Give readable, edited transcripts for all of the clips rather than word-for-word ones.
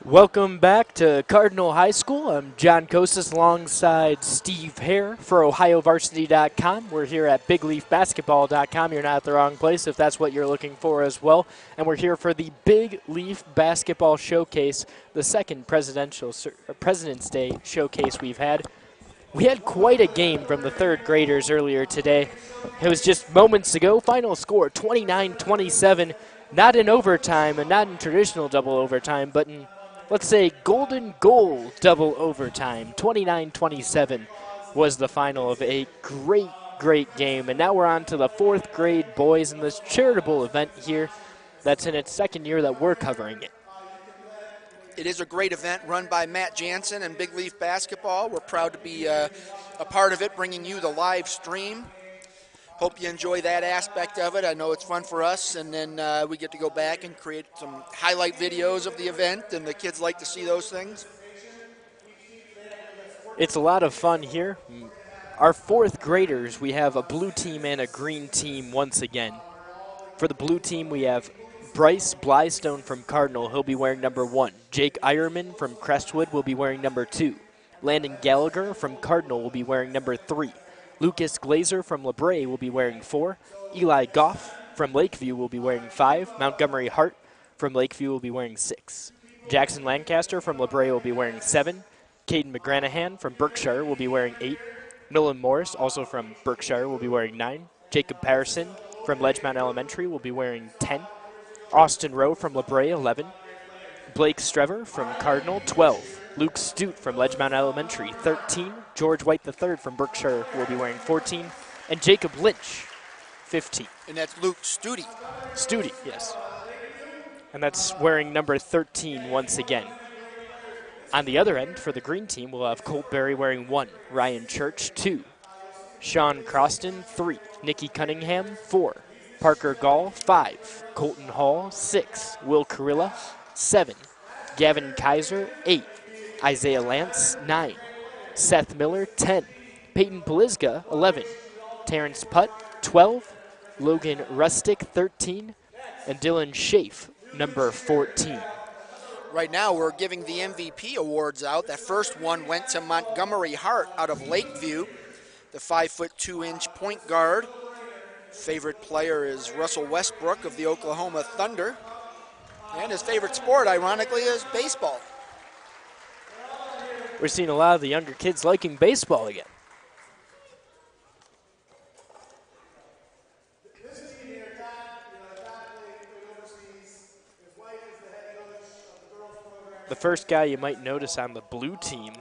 Welcome back to Cardinal High School. I'm John Kostas alongside Steve Hare for OhioVarsity.com. We're here at BigLeafBasketball.com. You're not at the wrong place if that's what you're looking for as well. And we're here for the Big Leaf Basketball Showcase, the second President's Day showcase we've had. We had quite a game from the third graders earlier today. It was just moments ago. Final score 29-27. Not in overtime and not in traditional double overtime, but in, let's say, golden goal double overtime. 29-27 was the final of a great game. And now we're on to the fourth grade boys in this charitable event here that's in its second year that we're covering it. It is a great event run by Matt Jansen and Big Leaf Basketball. We're proud to be a part of it, bringing you the live stream. Hope you enjoy that aspect of it. I know it's fun for us, and then we get to go back and create some highlight videos of the event, and the kids like to see those things. It's a lot of fun here. Our fourth graders, we have a blue team and a green team once again. For the blue team, we have Bryce Blystone from Cardinal. He'll be wearing number 1. Jake Ironman from Crestwood will be wearing number 2. Landon Gallagher from Cardinal will be wearing number 3. Lucas Glazer from LeBray will be wearing 4. Eli Goff from Lakeview will be wearing 5. Montgomery Hart from Lakeview will be wearing 6. Jackson Lancaster from LeBray will be wearing 7. Caden McGranahan from Berkshire will be wearing 8. Nolan Morris, also from Berkshire, will be wearing 9. Jacob Patterson from Ledgemount Elementary will be wearing 10. Austin Rowe from LeBray, 11. Blake Strever from Cardinal, 12. Luke Stute from Ledgemount Elementary, 13. George White III from Berkshire will be wearing 14. And Jacob Lynch, 15. And that's Luke Stute. Stute, yes. And that's wearing number 13 once again. On the other end, for the green team, we'll have Colt Berry wearing 1. Ryan Church, 2. Sean Croston, 3. Nikki Cunningham, 4. Parker Gall, 5. Colton Hall, 6. Will Carilla, 7. Gavin Kaiser, 8. Isaiah Lance, 9. Seth Miller, 10. Peyton Polizga, 11. Terrence Putt, 12. Logan Rustick, 13. And Dylan Schaaf, number 14. Right now we're giving the MVP awards out. That first one went to Montgomery Hart out of Lakeview, the 5'2" point guard. Favorite player is Russell Westbrook of the Oklahoma Thunder. And his favorite sport, ironically, is baseball. We're seeing a lot of the younger kids liking baseball again. The first guy you might notice on the blue team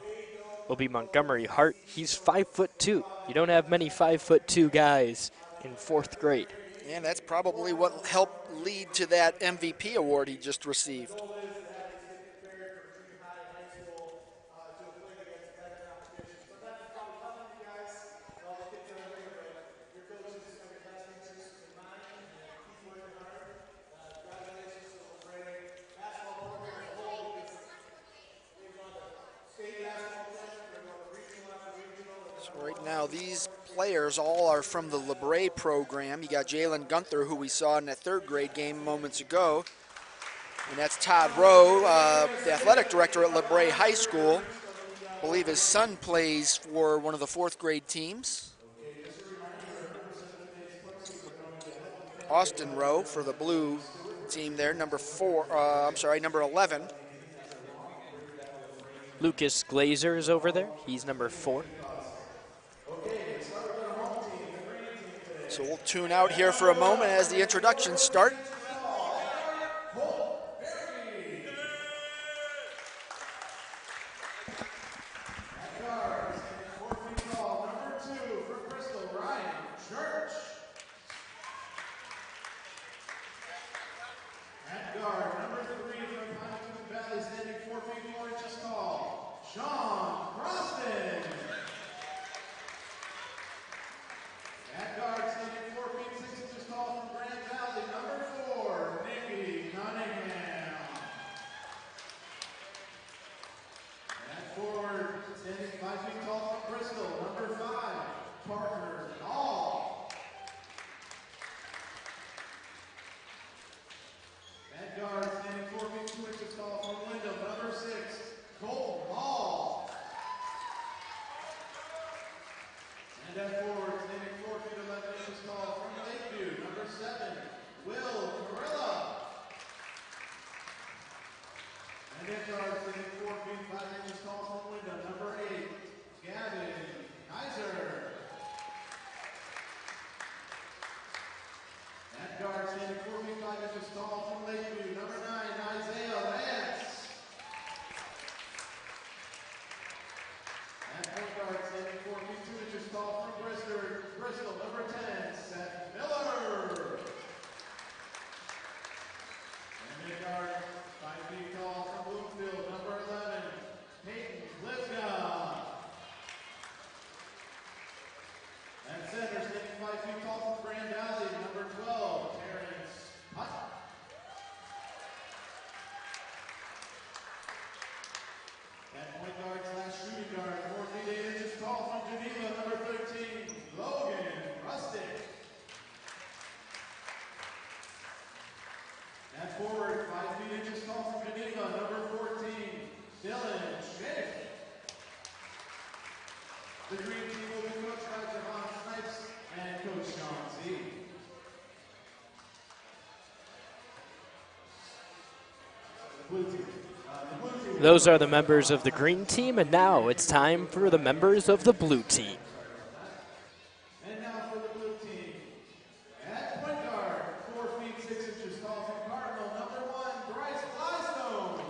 will be Montgomery Hart. He's 5'2". You don't have many 5'2" guys in fourth grade. And that's probably what helped lead to that MVP award he just received. Right now, these players all are from the LeBray program. You got Jalen Gunther, who we saw in that third grade game moments ago. And that's Todd Rowe, the athletic director at LeBray High School. I believe his son plays for one of the fourth grade teams. Austin Rowe for the blue team there, number 11. Lucas Glazer is over there. He's number 4. So we'll tune out here for a moment as the introductions start. 7, Will Carilla. And at guard, standing 4 feet 5 inches tall from Wyndham, number 8, Gavin Kaiser. At guard, standing 4 feet 5 inches tall from Lakeview, number 9, Isaiah Lance. At point guard, standing 4 feet 2 inches tall from Bristol, number 10, Seth Miller. And mid guard, 5 feet tall from Bloomfield, number 11, Peyton Lipka. At center, standing 5 feet tall from Grand Valley, number 12, Terrence Hutt. At point guard / shooting guard, 4 feet 8 inches tall from Geneva, number 13, Logan Rustic. At forward, 5 feet inches tall from Geneva, number 14, Dylan Schick. The green team will be coached by Javon Snipes and Coach Sean Z. The blue team. Those are the members of the green team, and now it's time for the members of the blue team. And now for the blue team. At point guard, 4 feet 6 inches tall from Cardinal, number 1, Bryce Blystone.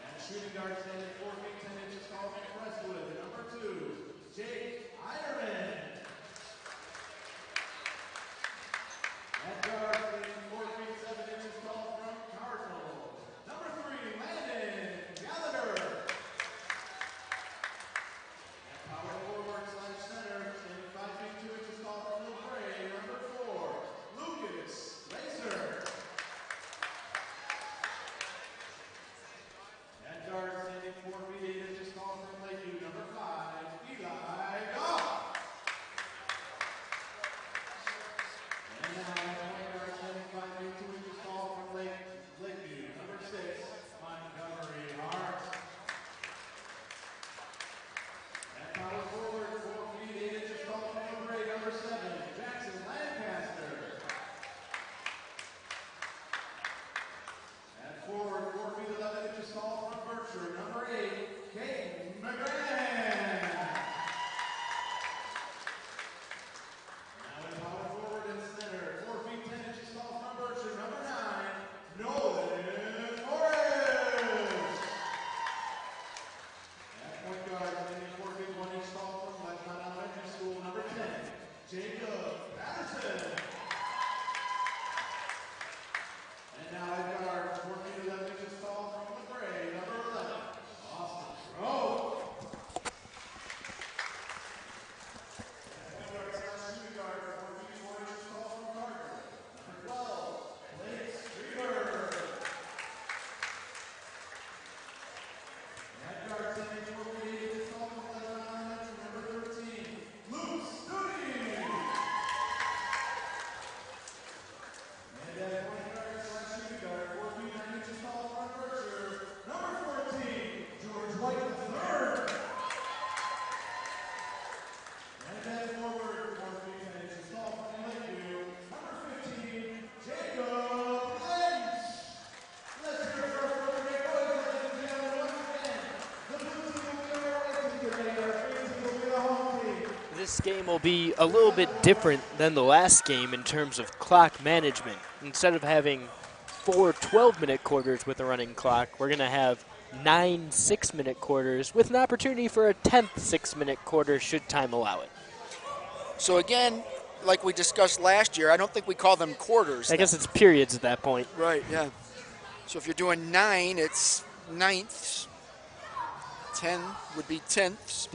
At shooting guard, standing 4 feet 10 inches tall from Crestwood, number 2, Jake Eiderman. At guard, standing 4 feet 7 inches tall from Cardinal, number 3, Landon Gallagher. At power forward / center, standing 5 feet 2 inches tall from Little Gray, number 4, Lucas Lacer. At guard, standing 4 feet 8 inches tall from Lakeview, number 5, Eli Goff. And now at point guard, standing 5 feet 2 inches tall from Lakeview, number 6, Montgomery Hart. At power forward, 4 feet 8 inches tall from Little Gray, number 7, Jackson Lancaster. At forward, 4 feet 11 inches tall from Berkshire, number 8, Kate McGrann. Now at power forward and center, 4 feet 10 inches tall from Berkshire, number 9, Nolan Morris. At point guard, standing 4 feet 1 inch tall from Westmont Elementary School, number 10, Jacob Patterson. And now at guard, 4 feet 11 inches tall from the Gray, number 11, Austin Rowe. At point guard / shooting guard, 4 feet 4 inches tall from Carter, number 12, Blake Streeter. At guard, standing 4 feet 8 inches tall from Westmont Elementary, number 13, Luke Studi. And at point guard / shooting guard, 4 feet 9 inches tall from Berkshire, number 14, George White III. And at forward, 4 feet 10 inches tall from Lakeview, number 15, Jacob Lynch. Let's hear it for the Great Boys, ladies and gentlemen, once again. The blue team will be our away team today, our green team will be the home team. This game will be a little bit different than the last game in terms of clock management. Instead of having 4 12-minute quarters with a running clock, we're going to have 9 6-minute quarters with an opportunity for a 10th 6-minute quarter should time allow it. So again, like we discussed last year, I don't think we call them quarters. I guess it's periods at that point. Right, yeah. So if you're doing 9, it's ninths. 10 would be tenths.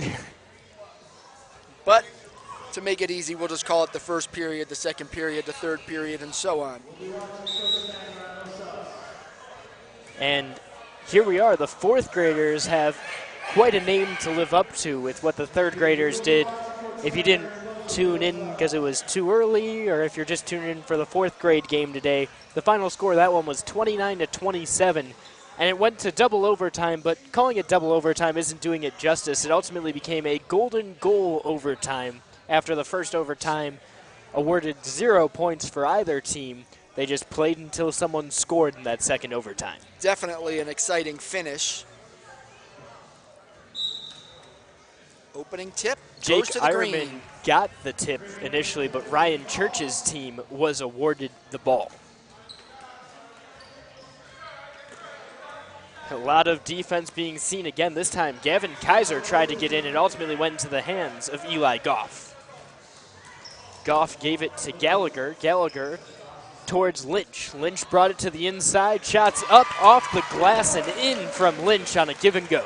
But to make it easy, we'll just call it the first period, the second period, the third period, and so on. And here we are. The fourth graders have quite a name to live up to with what the third graders did. If you didn't tune in because it was too early, or if you're just tuning in for the fourth grade game today, the final score of that one was 29-27. And it went to double overtime, but calling it double overtime isn't doing it justice. It ultimately became a golden goal overtime after the first overtime awarded 0 points for either team. They just played until someone scored in that second overtime. Definitely an exciting finish. Opening tip Jake goes to the Ironman green. got the tip initially, but Ryan Church's team was awarded the ball. A lot of defense being seen again this time. Gavin Kaiser tried to get in and ultimately went into the hands of Eli Goff. Goff gave it to Gallagher. Gallagher towards Lynch. Lynch brought it to the inside. Shots up off the glass and in from Lynch on a give and go.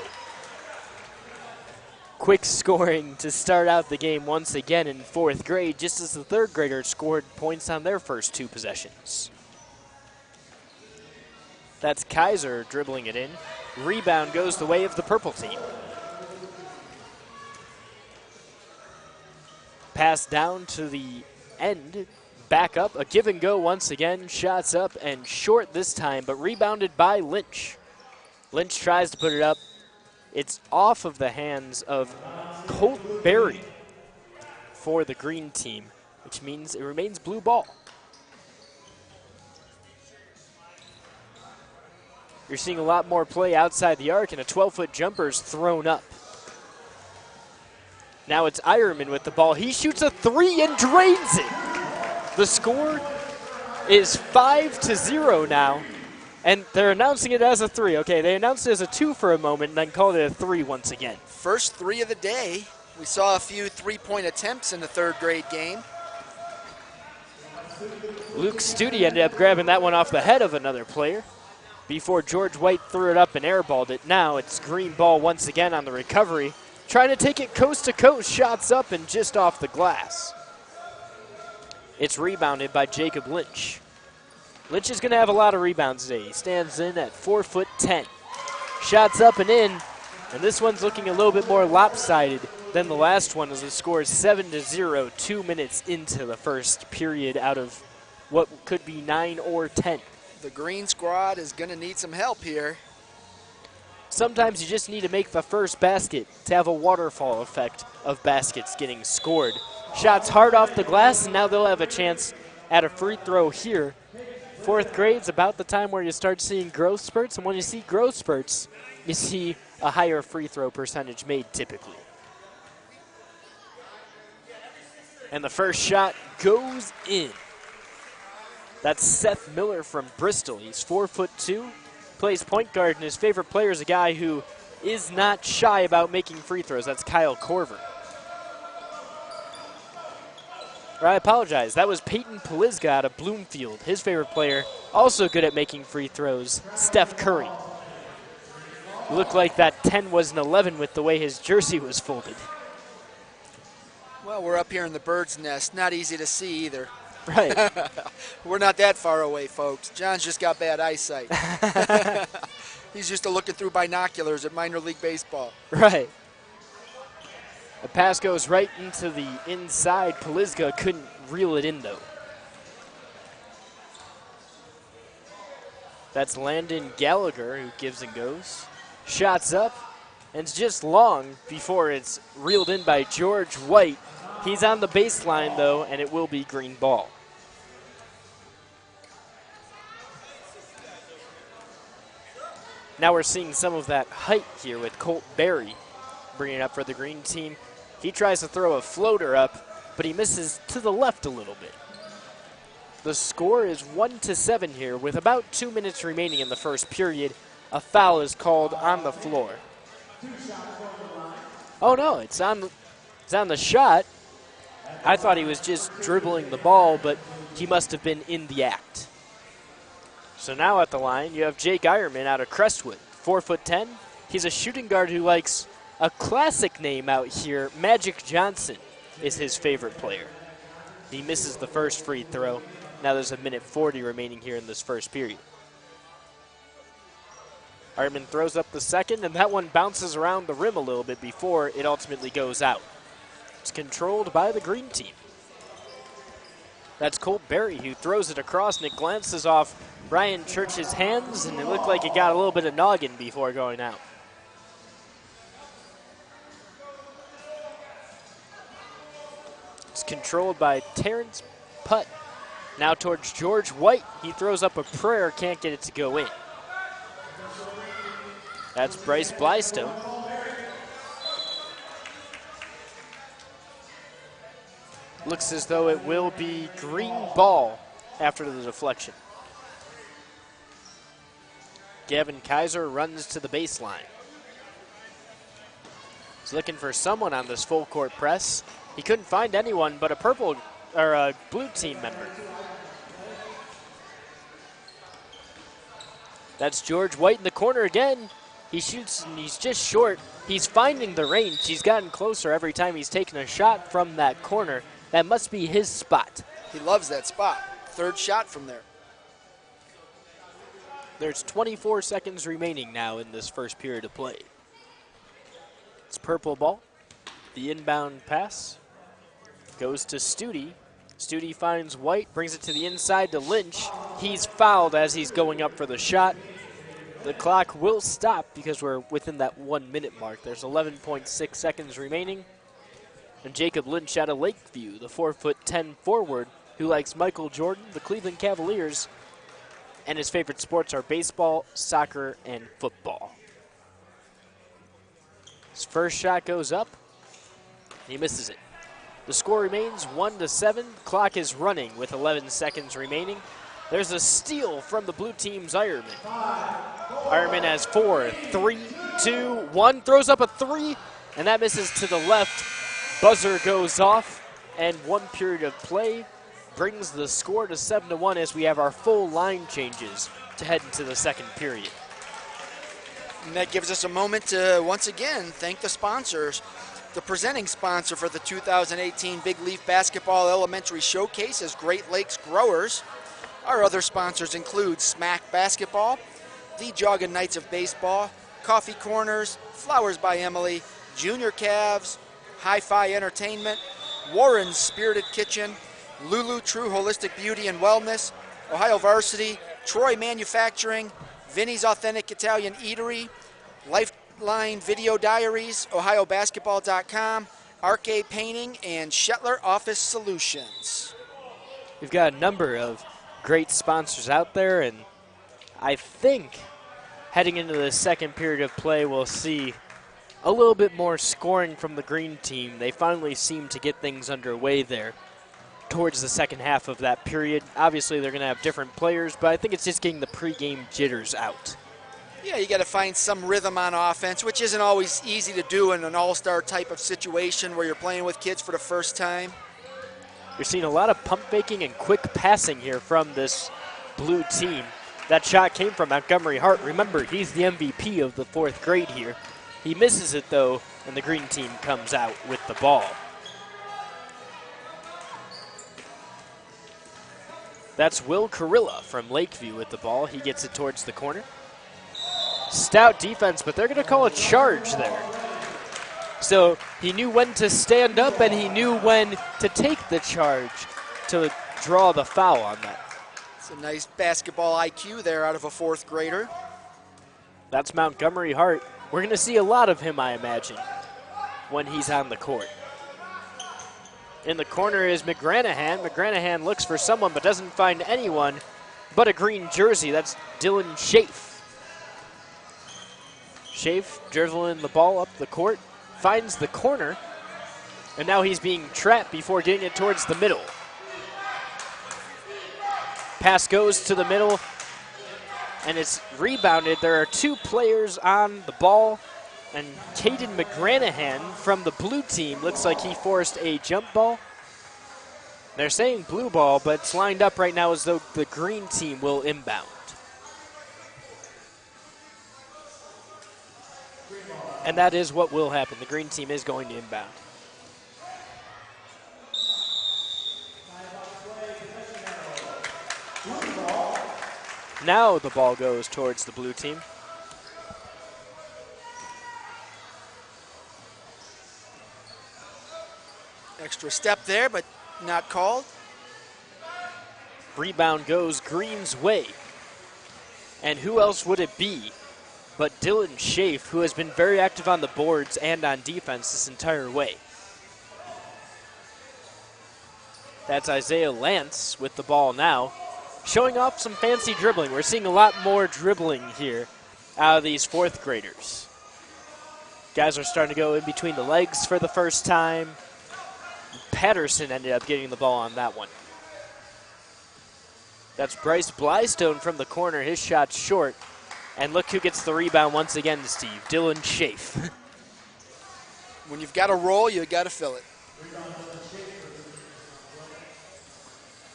Quick scoring to start out the game once again in fourth grade, just as the third graders scored points on their first 2 possessions. That's Kaiser dribbling it in. Rebound goes the way of the purple team. Pass down to the end. Back up, a give and go once again. Shots up and short this time, but rebounded by Lynch. Lynch tries to put it up. It's off of the hands of Colt Berry for the green team, which means it remains blue ball. You're seeing a lot more play outside the arc, and a 12-foot jumper is thrown up. Now it's Ironman with the ball. He shoots a 3 and drains it. The score is 5-0 now, and they're announcing it as a 3. Okay, they announced it as a 2 for a moment and then called it a 3 once again. First 3 of the day. We saw a few 3-point attempts in the third grade game. Luke Studi ended up grabbing that one off the head of another player before George White threw it up and airballed it. Now it's green ball once again on the recovery. Trying to take it coast to coast, shots up and just off the glass. It's rebounded by Jacob Lynch. Lynch is going to have a lot of rebounds today. He stands in at 4'10". Shots up and in, and this one's looking a little bit more lopsided than the last one as the score is 7-0, 2 minutes into the first period out of what could be 9 or 10. The green squad is going to need some help here. Sometimes you just need to make the first basket to have a waterfall effect of baskets getting scored. Shots hard off the glass, and now they'll have a chance at a free throw here. Fourth grade's about the time where you start seeing growth spurts, and when you see growth spurts, you see a higher free throw percentage made typically. And the first shot goes in. That's Seth Miller from Bristol. He's 4'2", plays point guard, and his favorite player is a guy who is not shy about making free throws. That's Kyle Korver. Or I apologize. That was Peyton Polizga out of Bloomfield. His favorite player, also good at making free throws, Steph Curry. Looked like that 10 was an 11 with the way his jersey was folded. Well, we're up here in the bird's nest. Not easy to see either. Right. We're not that far away, folks. John's just got bad eyesight. He's used to looking through binoculars at minor league baseball. Right. The pass goes right into the inside. Polizga couldn't reel it in, though. That's Landon Gallagher who gives and goes. Shots up, and it's just long before it's reeled in by George White. He's on the baseline, though, and it will be green ball. Now we're seeing some of that height here with Colt Berry bringing it up for the green team. He tries to throw a floater up, but he misses to the left a little bit. The score is 1-7 here with about 2 minutes remaining in the first period. A foul is called on the floor. Oh no, it's on the shot. I thought he was just dribbling the ball, but he must have been in the act. So now at the line, you have Jake Ironman out of Crestwood, 4'10". He's a shooting guard who likes a classic name out here. Magic Johnson is his favorite player. He misses the first free throw. Now there's a minute 40 remaining here in this first period. Ironman throws up the second, and that one bounces around the rim a little bit before it ultimately goes out. It's controlled by the green team. That's Colt Berry who throws it across, and it glances off Ryan Church's hands, and it looked like it got a little bit of noggin before going out. It's controlled by Terrence Putt. Now towards George White. He throws up a prayer, can't get it to go in. That's Bryce Blystone. Looks as though it will be green ball after the deflection. Gavin Kaiser runs to the baseline. He's looking for someone on this full court press. He couldn't find anyone but a blue team member. That's George White in the corner again. He shoots and he's just short. He's finding the range. He's gotten closer every time he's taken a shot from that corner. That must be his spot. He loves that spot. Third shot from there. There's 24 seconds remaining now in this first period of play. It's purple ball. The inbound pass goes to Stute. Stute finds White, brings it to the inside to Lynch. He's fouled as he's going up for the shot. The clock will stop because we're within that 1 minute mark. There's 11.6 seconds remaining. And Jacob Lynch out of Lakeview, the 4'10" forward who likes Michael Jordan, the Cleveland Cavaliers, and his favorite sports are baseball, soccer, and football. His first shot goes up. He misses it. The score remains 1-7. Clock is running with 11 seconds remaining. There's a steal from the blue team's Ironman. Ironman has 4, 3, 2, 1. Throws up a 3, and that misses to the left. Buzzer goes off, and 1 period of play brings the score to 7-1 as we have our full line changes to head into the second period. And that gives us a moment to once again thank the sponsors. The presenting sponsor for the 2018 Big Leaf Basketball Elementary Showcase is Great Lakes Growers. Our other sponsors include Smack Basketball, the Joggin' Knights of Baseball, Coffee Corners, Flowers by Emily, Junior Cavs, Hi-Fi Entertainment, Warren's Spirited Kitchen, Lulu True Holistic Beauty and Wellness, Ohio Varsity, Troy Manufacturing, Vinny's Authentic Italian Eatery, Lifeline Video Diaries, OhioBasketball.com, Arcade Painting, and Shetler Office Solutions. We've got a number of great sponsors out there, and I think heading into the second period of play, we'll see a little bit more scoring from the green team. They finally seem to get things underway there towards the second half of that period. Obviously, they're going to have different players, but I think it's just getting the pregame jitters out. Yeah, you got to find some rhythm on offense, which isn't always easy to do in an all-star type of situation where you're playing with kids for the first time. You're seeing a lot of pump faking and quick passing here from this blue team. That shot came from Montgomery Hart. Remember, he's the MVP of the 4th grade here. He misses it, though, and the green team comes out with the ball. That's Will Carilla from Lakeview with the ball. He gets it towards the corner. Stout defense, but they're going to call a charge there. So he knew when to stand up, and he knew when to take the charge to draw the foul on that. It's a nice basketball IQ there out of a 4th grader. That's Montgomery Hart. We're going to see a lot of him, I imagine, when he's on the court. In the corner is McGranahan. McGranahan looks for someone but doesn't find anyone but a green jersey. That's Dylan Schaaf. Schaaf dribbling the ball up the court, finds the corner, and now he's being trapped before getting it towards the middle. Pass goes to the middle, and it's rebounded. There are 2 players on the ball, and Caden McGranahan from the blue team looks like he forced a jump ball. They're saying blue ball, but it's lined up right now as though the green team will inbound. And that is what will happen. The green team is going to inbound. Now the ball goes towards the blue team. Extra step there, but not called. Rebound goes Green's way. And who else would it be but Dylan Schaaf, who has been very active on the boards and on defense this entire way. That's Isaiah Lance with the ball now, showing off some fancy dribbling. We're seeing a lot more dribbling here out of these fourth graders. Guys are starting to go in between the legs for the first time. Patterson ended up getting the ball on that one. That's Bryce Blystone from the corner. His shot's short. And look who gets the rebound once again, Steve. Dylan Schaaf. When you've got a roll, you've got to fill it.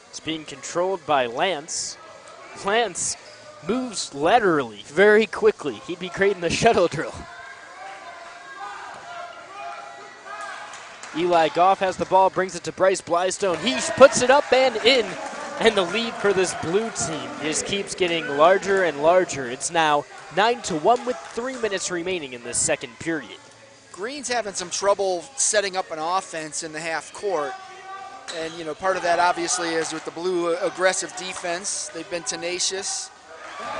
It's being controlled by Lance. Lance moves laterally very quickly. He'd be great in the shuttle drill. Eli Goff has the ball, brings it to Bryce Blystone. He puts it up and in. And the lead for this blue team just keeps getting larger and larger. It's now 9-1 with 3 minutes remaining in this second period. Green's having some trouble setting up an offense in the half court. And, you know, part of that obviously is with the blue aggressive defense. They've been tenacious.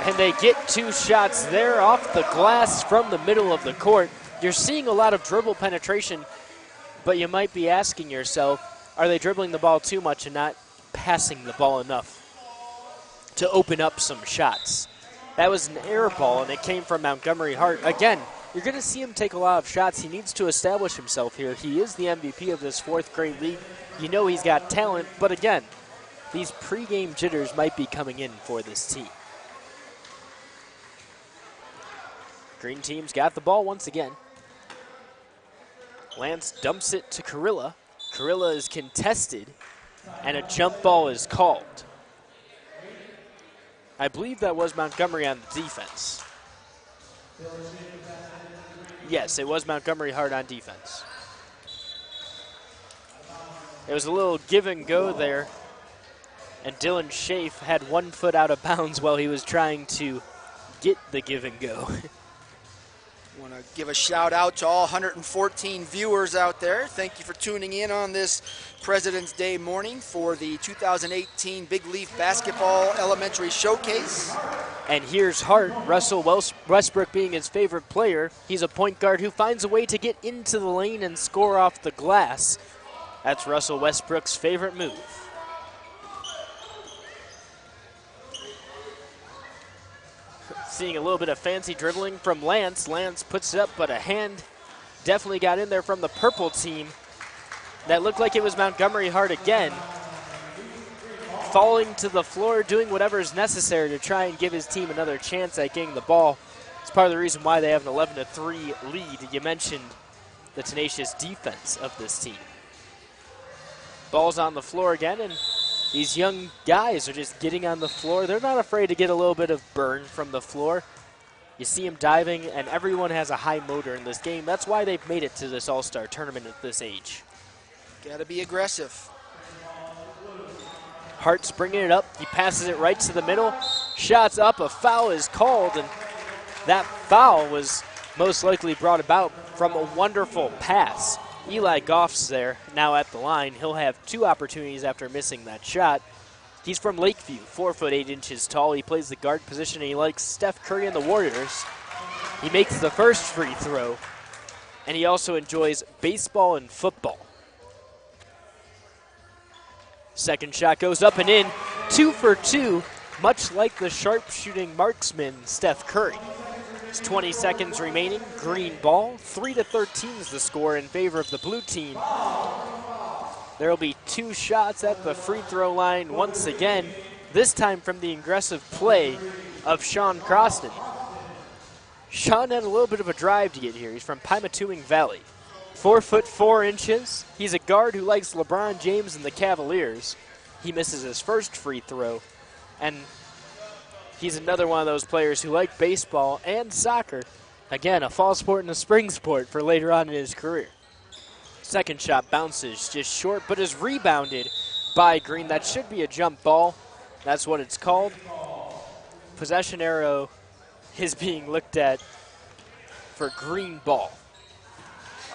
And they get 2 shots there off the glass from the middle of the court. You're seeing a lot of dribble penetration, but you might be asking yourself, are they dribbling the ball too much and not passing the ball enough to open up some shots? That was an air ball, and it came from Montgomery Hart. Again, you're going to see him take a lot of shots. He needs to establish himself here. He is the MVP of this fourth grade league. You know he's got talent, but again, these pregame jitters might be coming in for this team. Green team's got the ball once again. Lance dumps it to Carilla. Carilla is contested, and a jump ball is called. I believe that was Montgomery on the defense. Yes, it was Montgomery Hart on defense. It was a little give and go there, and Dylan Schaaf had 1 foot out of bounds while he was trying to get the give and go. I want to give a shout out to all 114 viewers out there. Thank you for tuning in on this President's Day morning for the 2018 Big Leaf Basketball Elementary Showcase. And here's Hart, Russell Westbrook being his favorite player. He's a point guard who finds a way to get into the lane and score off the glass. That's Russell Westbrook's favorite move. Seeing a little bit of fancy dribbling from Lance. Lance puts it up, but a hand definitely got in there from the purple team. That looked like it was Montgomery Hart again. Falling to the floor, doing whatever is necessary to try and give his team another chance at getting the ball. It's part of the reason why they have an 11-3 lead. You mentioned the tenacious defense of this team. Ball's on the floor again, and these young guys are just getting on the floor. They're not afraid to get a little bit of burn from the floor. You see them diving, and everyone has a high motor in this game. That's why they've made it to this All-Star tournament at this age. Got to be aggressive. Hart's bringing it up. He passes it right to the middle. Shots up. A foul is called, and that foul was most likely brought about from a wonderful pass. Eli Goff's there, now at the line. He'll have 2 opportunities after missing that shot. He's from Lakeview, 4 foot 8 inches tall. He plays the guard position, and he likes Steph Curry and the Warriors. He makes the first free throw, and he also enjoys baseball and football. Second shot goes up and in, 2 for 2, much like the sharpshooting marksman Steph Curry. It's 20 seconds remaining, green ball. 3-13 is the score in favor of the blue team. There will be 2 shots at the free throw line once again, this time from the aggressive play of Sean Croston. Sean had a little bit of a drive to get here. He's from Pymatuning Valley. 4 foot 4 inches. He's a guard who likes LeBron James and the Cavaliers. He misses his first free throw, and he's another one of those players who like baseball and soccer. Again, a fall sport and a spring sport for later on in his career. Second shot bounces just short, but is rebounded by Green. That should be a jump ball. That's what it's called. Possession arrow is being looked at for green ball.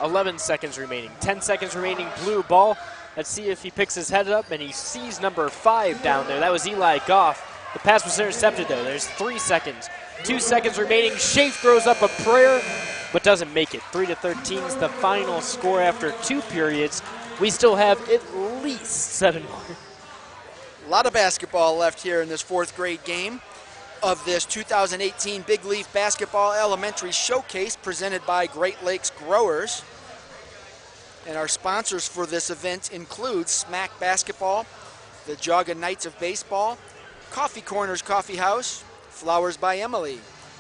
11 seconds remaining. 10 seconds remaining, blue ball. Let's see if he picks his head up, and he sees number 5 down there. That was Eli Goff. The pass was intercepted, though. There's 3 seconds. 2 seconds remaining. Schaaf throws up a prayer, but doesn't make it. 3-13 is the final score after 2 periods. We still have at least 7 more. A lot of basketball left here in this 4th grade game of this 2018 Big Leaf Basketball Elementary Showcase presented by Great Lakes Growers. And our sponsors for this event include Smack Basketball, the Jaga Knights of Baseball, Coffee Corners Coffee House, Flowers by Emily,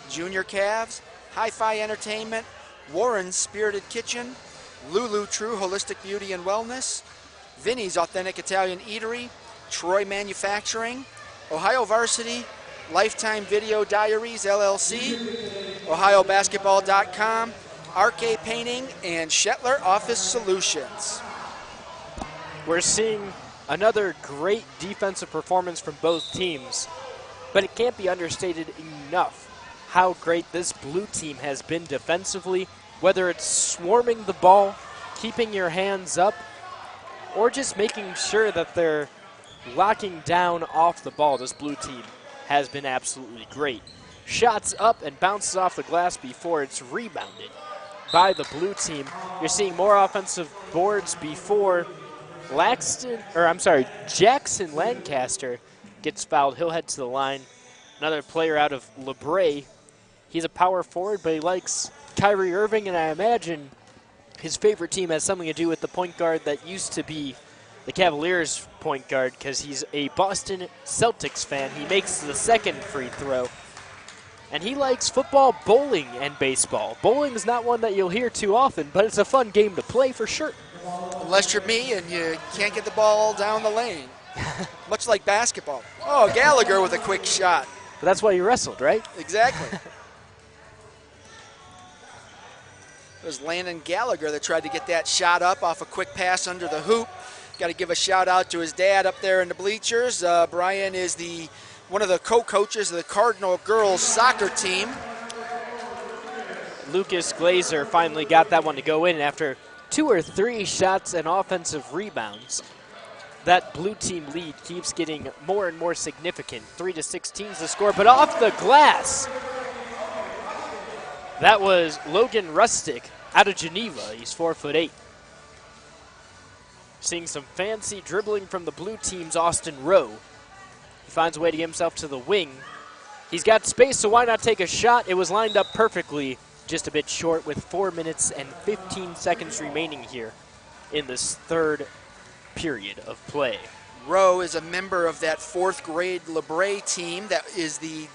Junior Cavs, Hi-Fi Entertainment, Warren's Spirited Kitchen, Lulu True Holistic Beauty and Wellness, Vinny's Authentic Italian Eatery, Troy Manufacturing, Ohio Varsity, Lifetime Video Diaries LLC, OhioBasketball.com, RK Painting, and Shetler Office Solutions. We're seeing another great defensive performance from both teams, but it can't be understated enough how great this blue team has been defensively, whether it's swarming the ball, keeping your hands up, or just making sure that they're locking down off the ball. This blue team has been absolutely great. Shots up and bounces off the glass before it's rebounded by the blue team. You're seeing more offensive boards before Jackson Lancaster gets fouled. He'll head to the line. Another player out of LeBray. He's a power forward, but he likes Kyrie Irving, and I imagine his favorite team has something to do with the point guard that used to be the Cavaliers point guard, because he's a Boston Celtics fan. He makes the second free throw. And he likes football, bowling, and baseball. Bowling is not one that you'll hear too often, but it's a fun game to play for sure. Unless you're me and you can't get the ball down the lane. Much like basketball. Oh, Gallagher with a quick shot. But that's why you wrestled, right? Exactly. It was Landon Gallagher that tried to get that shot up off a quick pass under the hoop. Got to give a shout out to his dad up there in the bleachers. Brian is one of the co-coaches of the Cardinal girls soccer team. Lucas Glazer finally got that one to go in after 2 or 3 shots and offensive rebounds. That blue team lead keeps getting more and more significant. 3-16 is the score, but off the glass. That was Logan Rustick out of Geneva. He's 4'8". Seeing some fancy dribbling from the blue team's Austin Rowe. He finds a way to get himself to the wing. He's got space, so why not take a shot? It was lined up perfectly, just a bit short with 4 minutes and 15 seconds remaining here in this 3rd period of play. Rowe is a member of that 4th grade LeBray team that is the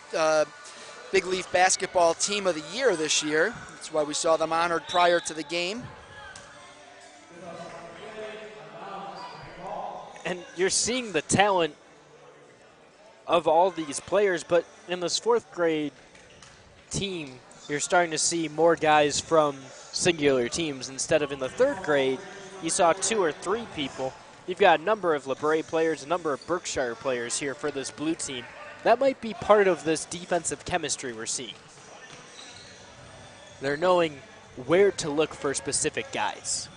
Big Leaf Basketball Team of the Year this year. That's why we saw them honored prior to the game. And you're seeing the talent of all these players, but in this 4th grade team, you're starting to see more guys from singular teams. Instead of in the 3rd grade, you saw 2 or 3 people. You've got a number of LeBray players, a number of Berkshire players here for this blue team. That might be part of this defensive chemistry we're seeing. They're knowing where to look for specific guys.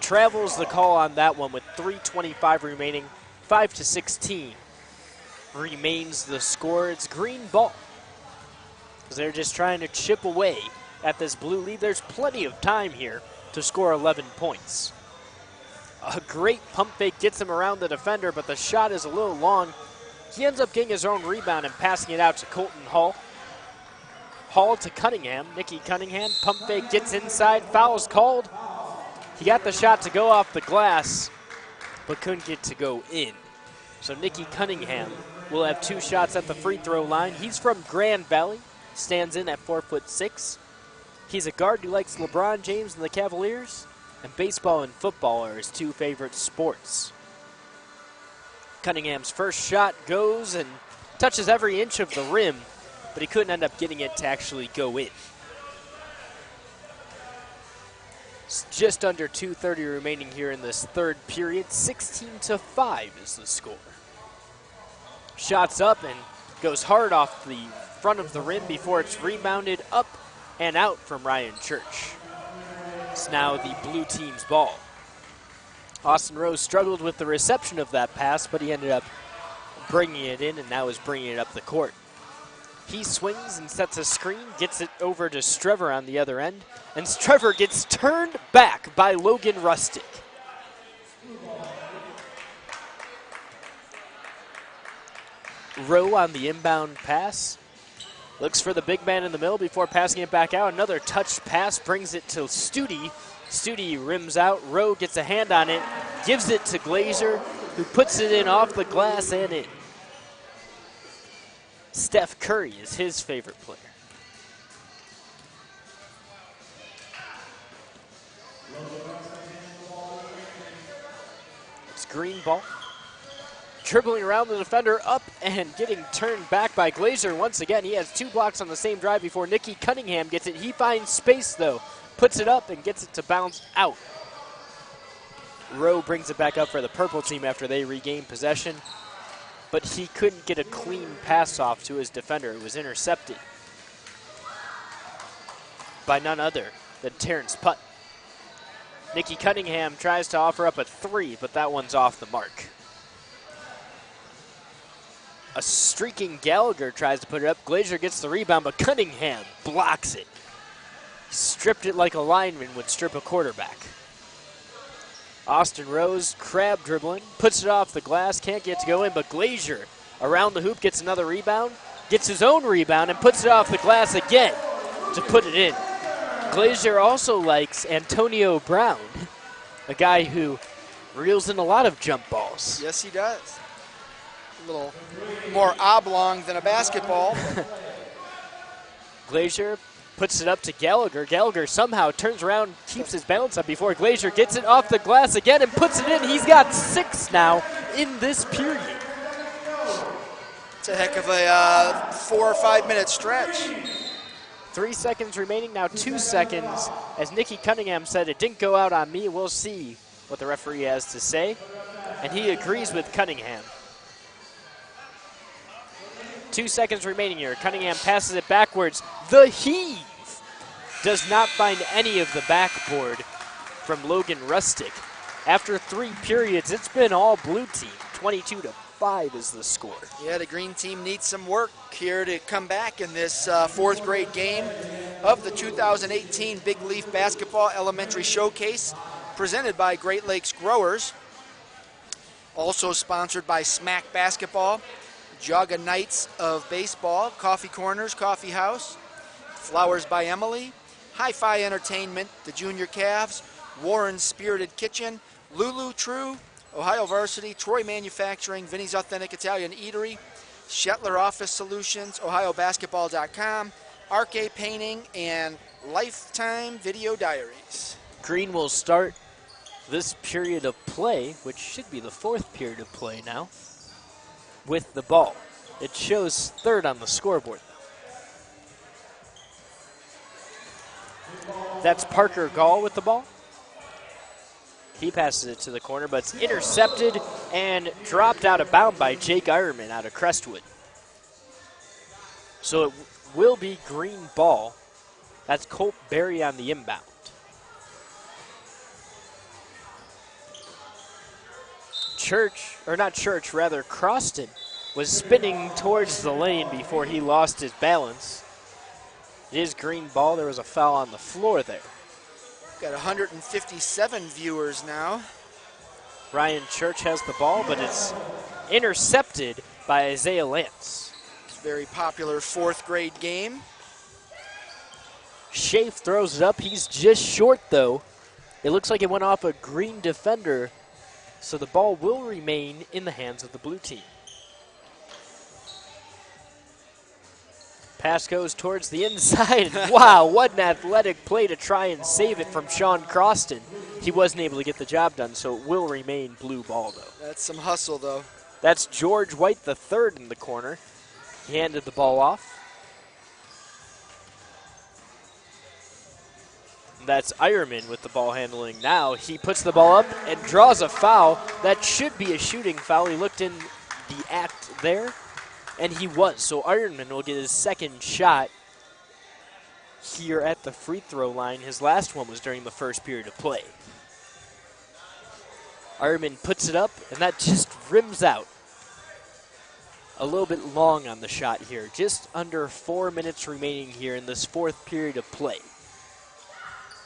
Travels the call on that one with 3:25 remaining. 5-16 remains the score. It's green ball. They're just trying to chip away at this blue lead. There's plenty of time here to score 11 points. A great pump fake gets him around the defender, but the shot is a little long. He ends up getting his own rebound and passing it out to Colton Hall. Hall to Cunningham. Nikki Cunningham, pump fake, gets inside, foul's called. He got the shot to go off the glass, but couldn't get to go in. So Nikki Cunningham will have 2 shots at the free throw line. He's from Grand Valley, stands in at 4'6". He's a guard who likes LeBron James and the Cavaliers, and baseball and football are his 2 favorite sports. Cunningham's first shot goes and touches every inch of the rim, but he couldn't end up getting it to actually go in. It's just under 2:30 remaining here in this 3rd period. 16-5 is the score. Shots up and goes hard off the front of the rim before it's rebounded up and out from Ryan Church. It's now the blue team's ball. Austin Rose struggled with the reception of that pass, but he ended up bringing it in and now is bringing it up the court. He swings and sets a screen, gets it over to Strever on the other end, and Strever gets turned back by Logan Rustic. Rowe on the inbound pass. Looks for the big man in the middle before passing it back out. Another touched pass brings it to Studi. Studi rims out. Rowe gets a hand on it, gives it to Glazer, who puts it in off the glass and in. Steph Curry is his favorite player. It's green ball. Dribbling around the defender, up and getting turned back by Glazer once again. He has 2 blocks on the same drive before Nicky Cunningham gets it. He finds space though, puts it up and gets it to bounce out. Rowe brings it back up for the purple team after they regain possession, but he couldn't get a clean pass off to his defender. It was intercepted by none other than Terrence Putt. Nicky Cunningham tries to offer up a 3, but that one's off the mark. A streaking Gallagher tries to put it up. Glazer gets the rebound, but Cunningham blocks it. He stripped it like a lineman would strip a quarterback. Austin Rose, crab dribbling, puts it off the glass, can't get to go in, but Glazer around the hoop gets another rebound, gets his own rebound, and puts it off the glass again to put it in. Glazer also likes Antonio Brown, a guy who reels in a lot of jump balls. Yes, he does. A little more oblong than a basketball. Glazer puts it up to Gallagher. Gallagher somehow turns around, keeps his balance up before Glazer gets it off the glass again and puts it in. He's got 6 now in this period. It's a heck of a 4 or 5 minute stretch. 3 seconds remaining, now 2 seconds. As Nicky Cunningham said, it didn't go out on me. We'll see what the referee has to say. And he agrees with Cunningham. 2 seconds remaining here. Cunningham passes it backwards. The heave does not find any of the backboard from Logan Rustic. After 3 periods, it's been all blue team. 22-5 is the score. Yeah, the green team needs some work here to come back in this 4th grade game of the 2018 Big Leaf Basketball Elementary Showcase, presented by Great Lakes Growers. Also sponsored by Smack Basketball, Jaga Knights of Baseball, Coffee Corners, Coffee House, Flowers by Emily, Hi-Fi Entertainment, the Junior Cavs, Warren's Spirited Kitchen, Lulu True, Ohio Varsity, Troy Manufacturing, Vinny's Authentic Italian Eatery, Shetler Office Solutions, OhioBasketball.com, Arcade Painting, and Lifetime Video Diaries. Green will start this period of play, which should be the 4th period of play now, with the ball. It shows 3rd on the scoreboard. That's Parker Gall with the ball. He passes it to the corner, but it's intercepted and dropped out of bounds by Jake Ironman out of Crestwood. So it will be green ball. That's Colt Berry on the inbound. Croston was spinning towards the lane before he lost his balance. It is green ball. There was a foul on the floor there. Got 157 viewers now. Ryan Church has the ball, but it's intercepted by Isaiah Lance. It's a very popular 4th grade game. Schaaf throws it up. He's just short, though. It looks like it went off a green defender, so the ball will remain in the hands of the blue team. Pass goes towards the inside. Wow, what an athletic play to try and save it from Sean Croston. He wasn't able to get the job done, so it will remain blue ball, though. That's some hustle, though. That's George White III in the corner. He handed the ball off. That's Ironman with the ball handling now. He puts the ball up and draws a foul. That should be a shooting foul. He looked in the act there, and he was. So Ironman will get his 2nd shot here at the free throw line. His last one was during the 1st period of play. Ironman puts it up, and that just rims out. a little bit long on the shot here. Just under 4 minutes remaining here in this fourth period of play.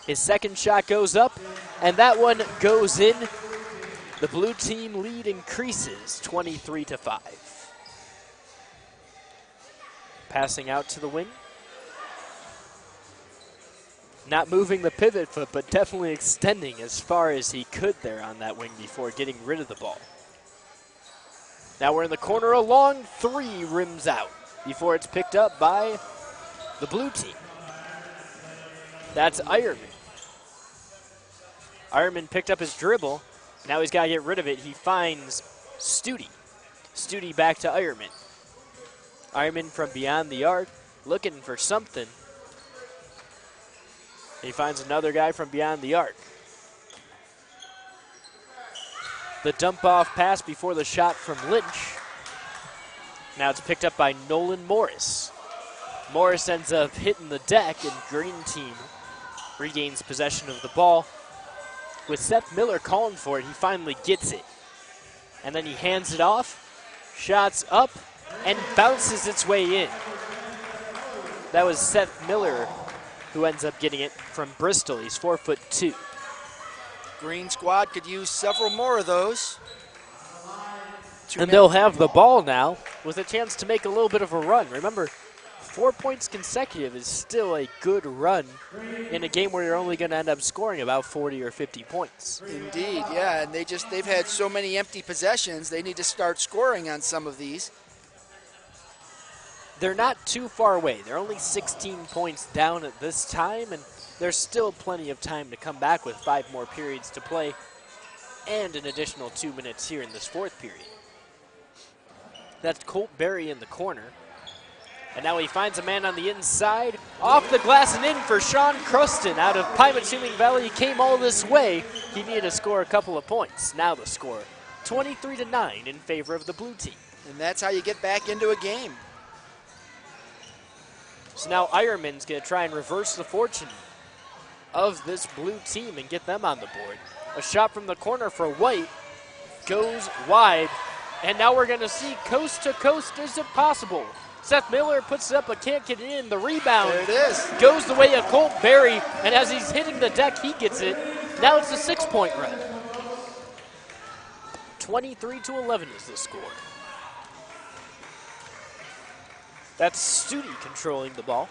His second shot goes up, and that one goes in. The blue team lead increases 23-5. Passing out to the wing. Not moving the pivot foot, but definitely extending as far as he could there on that wing before getting rid of the ball. Now we're in the corner, a long three rims out before it's picked up by the blue team. That's Ironman. Ironman picked up his dribble. Now he's got to get rid of it. He finds Studi. Studi back to Ironman. Ironman from beyond the arc, looking for something. He finds another guy from beyond the arc. The dump off pass before the shot from Lynch. Now it's picked up by Nolan Morris. Morris ends up hitting the deck, and green team regains possession of the ball. With Seth Miller calling for it, he finally gets it. And then he hands it off, shots up, and bounces its way in. That was Seth Miller who ends up getting it from Bristol. He's 4'2". Green squad could use several more of those. And they'll have the ball now with a chance to make a little bit of a run. Remember, 4 points consecutive is still a good run in a game where you're only going to end up scoring about 40 or 50 points. Indeed, yeah, and they've had so many empty possessions, they need to start scoring on some of these. They're not too far away. They're only 16 points down at this time, and there's still plenty of time to come back with 5 more periods to play and an additional 2 minutes here in this fourth period. That's Colt Berry in the corner. And now he finds a man on the inside, off the glass and in for Sean Cruston out of Pymatuming Valley. He came all this way. He needed to score a couple of points. Now the score, 23-9 in favor of the blue team. And that's how you get back into a game. So now Ironman's going to try and reverse the fortune of this blue team and get them on the board. A shot from the corner for White goes wide. And now we're going to see coast to coast. Is it possible? Seth Miller puts it up but can't get it in. The rebound there it is. Goes the way of Colt Berry. And as he's hitting the deck, he gets it. Now it's a 6-point run. 23-11 is the score. That's Studi controlling the ball.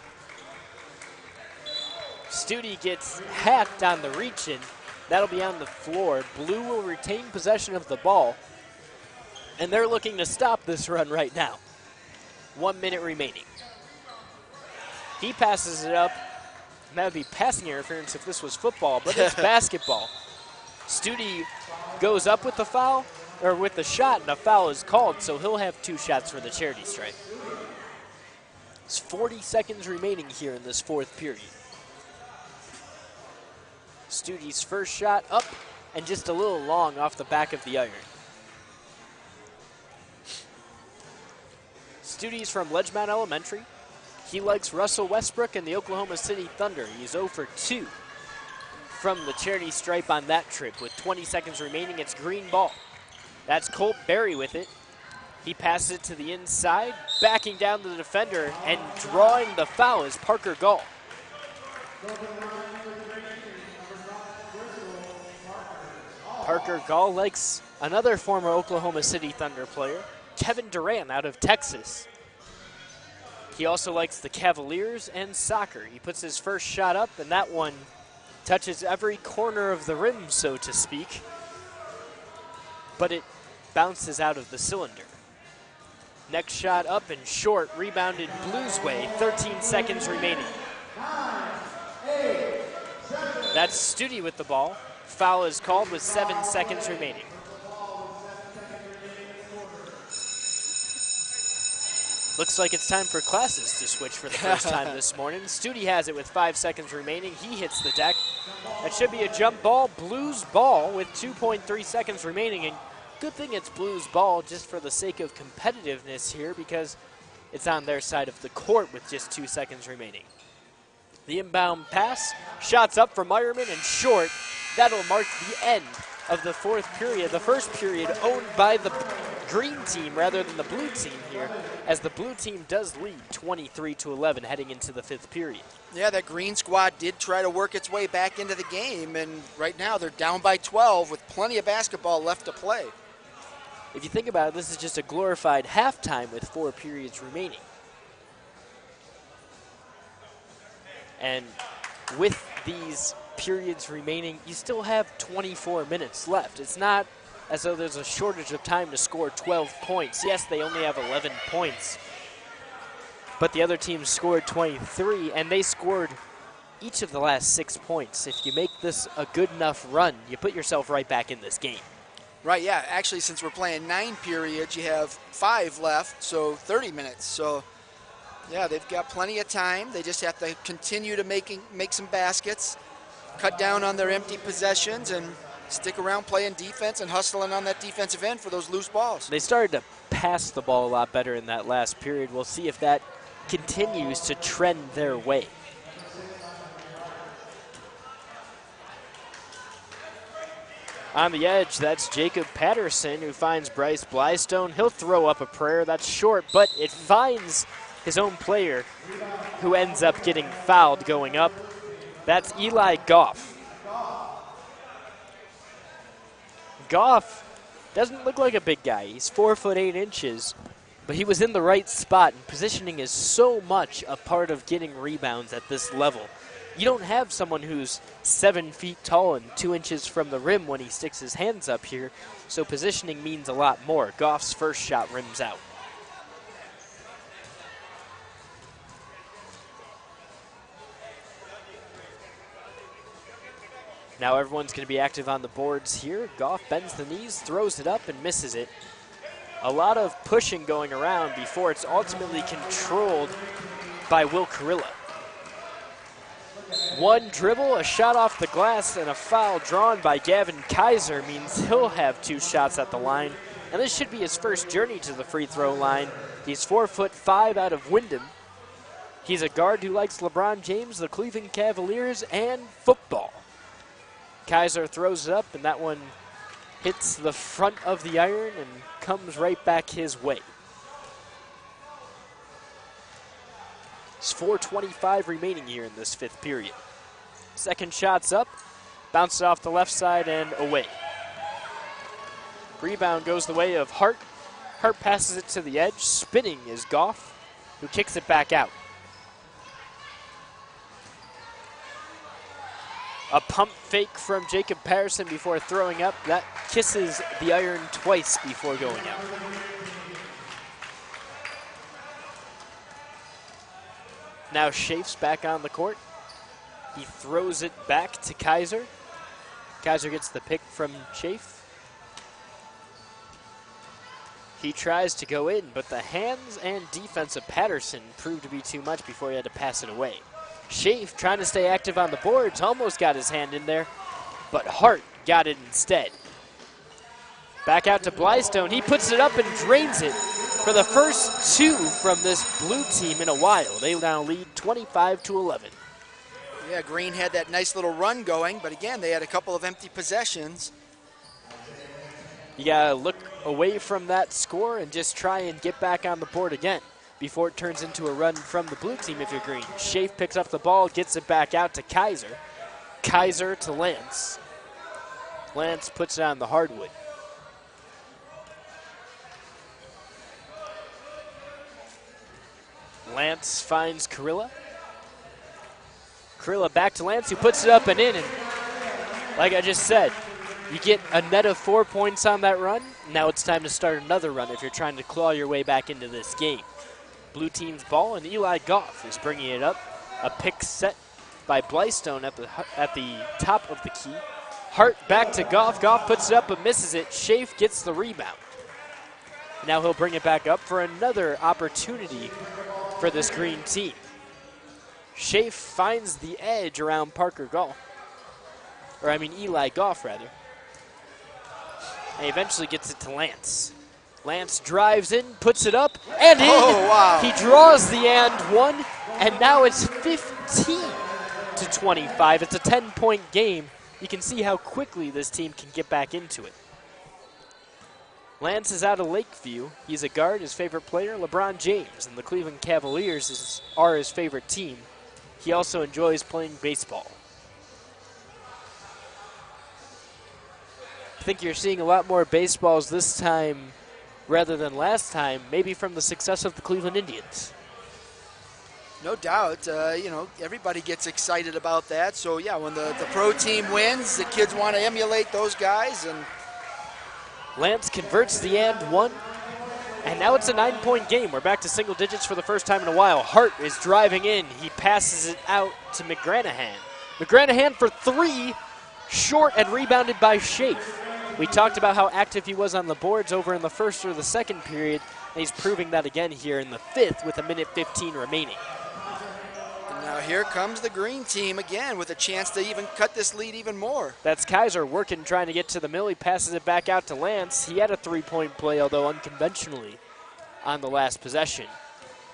Studi gets hacked on the reach-in. That'll be on the floor. Blue will retain possession of the ball. And they're looking to stop this run right now. 1 minute remaining. He passes it up. And that would be passing interference if this was football, but it's basketball. Studi goes up with the foul, or with the shot, and a foul is called, so he'll have 2 shots for the charity stripe. It's 40 seconds remaining here in this fourth period. Studi's first shot up and just a little long off the back of the iron. Studi's from Ledgemount Elementary. He likes Russell Westbrook and the Oklahoma City Thunder. He's 0 for 2 from the charity stripe on that trip. With 20 seconds remaining, it's green ball. That's Colt Berry with it. He passes it to the inside, backing down to the defender, and drawing the foul is Parker Gall. Parker Gall likes another former Oklahoma City Thunder player, Kevin Durant out of Texas. He also likes the Cavaliers and soccer. He puts his first shot up, and that one touches every corner of the rim, so to speak. But it bounces out of the cylinder. Next shot up and short, rebounded Blues way, 13 seconds remaining. That's Studi with the ball. Foul is called with 7 seconds remaining. Looks like it's time for classes to switch for the first time this morning. Studi has it with 5 seconds remaining. He hits the deck. That should be a jump ball. Blues ball with 2.3 seconds remaining. And good thing it's Blues ball just for the sake of competitiveness here because it's on their side of the court with just 2 seconds remaining. The inbound pass, shots up from Ironman and short. That'll mark the end of the fourth period. The first period owned by the green team rather than the blue team here, as the blue team does lead 23-11 heading into the 5th period. Yeah, that green squad did try to work its way back into the game, and right now they're down by 12 with plenty of basketball left to play. If you think about it, this is just a glorified halftime with 4 periods remaining. And with these periods remaining, you still have 24 minutes left. It's not as though there's a shortage of time to score 12 points. Yes, they only have 11 points, but the other team scored 23, and they scored each of the last 6 points. If you make this a good enough run, you put yourself right back in this game. Right, yeah. Actually, since we're playing 9 periods, you have 5 left, so 30 minutes. So, yeah, they've got plenty of time. They just have to continue to make some baskets, cut down on their empty possessions, and stick around playing defense and hustling on that defensive end for those loose balls. They started to pass the ball a lot better in that last period. We'll see if that continues to trend their way. On the edge, that's Jacob Patterson, who finds Bryce Blystone. He'll throw up a prayer. That's short, but it finds his own player, who ends up getting fouled going up. That's Eli Goff. Goff doesn't look like a big guy. He's 4'8", but he was in the right spot, and positioning is so much a part of getting rebounds at this level. You don't have someone who's 7 feet tall and 2 inches from the rim when he sticks his hands up here, so positioning means a lot more. Goff's first shot rims out. Now everyone's going to be active on the boards here. Goff bends the knees, throws it up, and misses it. A lot of pushing going around before it's ultimately controlled by Will Carilla. One dribble, a shot off the glass, and a foul drawn by Gavin Kaiser means he'll have 2 shots at the line. And this should be his first journey to the free throw line. He's 4'5" out of Wyndham. He's a guard who likes LeBron James, the Cleveland Cavaliers, and football. Kaiser throws it up, and that one hits the front of the iron and comes right back his way. It's 4:25 remaining here in this 5th period. Second shot's up, bounces off the left side and away. Rebound goes the way of Hart. Hart passes it to the edge. Spinning is Goff, who kicks it back out. A pump fake from Jacob Patterson before throwing up. That kisses the iron twice before going out. Now Schaf's back on the court. He throws it back to Kaiser. Kaiser gets the pick from Schaaf. He tries to go in, but the hands and defense of Patterson proved to be too much before he had to pass it away. Schaaf, trying to stay active on the boards, almost got his hand in there, but Hart got it instead. Back out to Blystone. He puts it up and drains it for the first 2 from this blue team in a while. They now lead 25-11. Yeah, Green had that nice little run going, but again, they had a couple of empty possessions. You got to look away from that score and just try and get back on the board again before it turns into a run from the blue team if you're Green. Schaaf picks up the ball, gets it back out to Kaiser. Kaiser to Lance. Lance puts it on the hardwood. Lance finds Carilla. Carilla back to Lance, who puts it up and in. And like I just said, you get a net of 4 points on that run. Now it's time to start another run if you're trying to claw your way back into this game. Blue team's ball, and Eli Goff is bringing it up. A pick set by Blystone at the top of the key. Hart back to Goff. Goff puts it up but misses it. Schaaf gets the rebound. Now he'll bring it back up for another opportunity for this green team. Schaaf finds the edge around Parker Goff. Eli Goff, rather. And eventually gets it to Lance. Lance drives in, puts it up, and in. Oh, wow. He draws the and one, and now it's 15-25. It's a 10-point game. You can see how quickly this team can get back into it. Lance is out of Lakeview. He's a guard. His favorite player, LeBron James, and the Cleveland Cavaliers are his favorite team. He also enjoys playing baseball. I think you're seeing a lot more baseballs this time rather than last time, maybe from the success of the Cleveland Indians. No doubt. Everybody gets excited about that. So, yeah, when the pro team wins, the kids want to emulate those guys. And Lance converts the and one, and now it's a 9-point game. We're back to single digits for the first time in a while. Hart is driving in. He passes it out to McGranahan. McGranahan for three, short and rebounded by Schaaf. We talked about how active he was on the boards over in the first or the second period, and he's proving that again here in the fifth with 1:15 remaining. Now here comes the green team again with a chance to even cut this lead even more. That's Kaiser working, trying to get to the mill. He passes it back out to Lance. He had a three-point play, although unconventionally, on the last possession.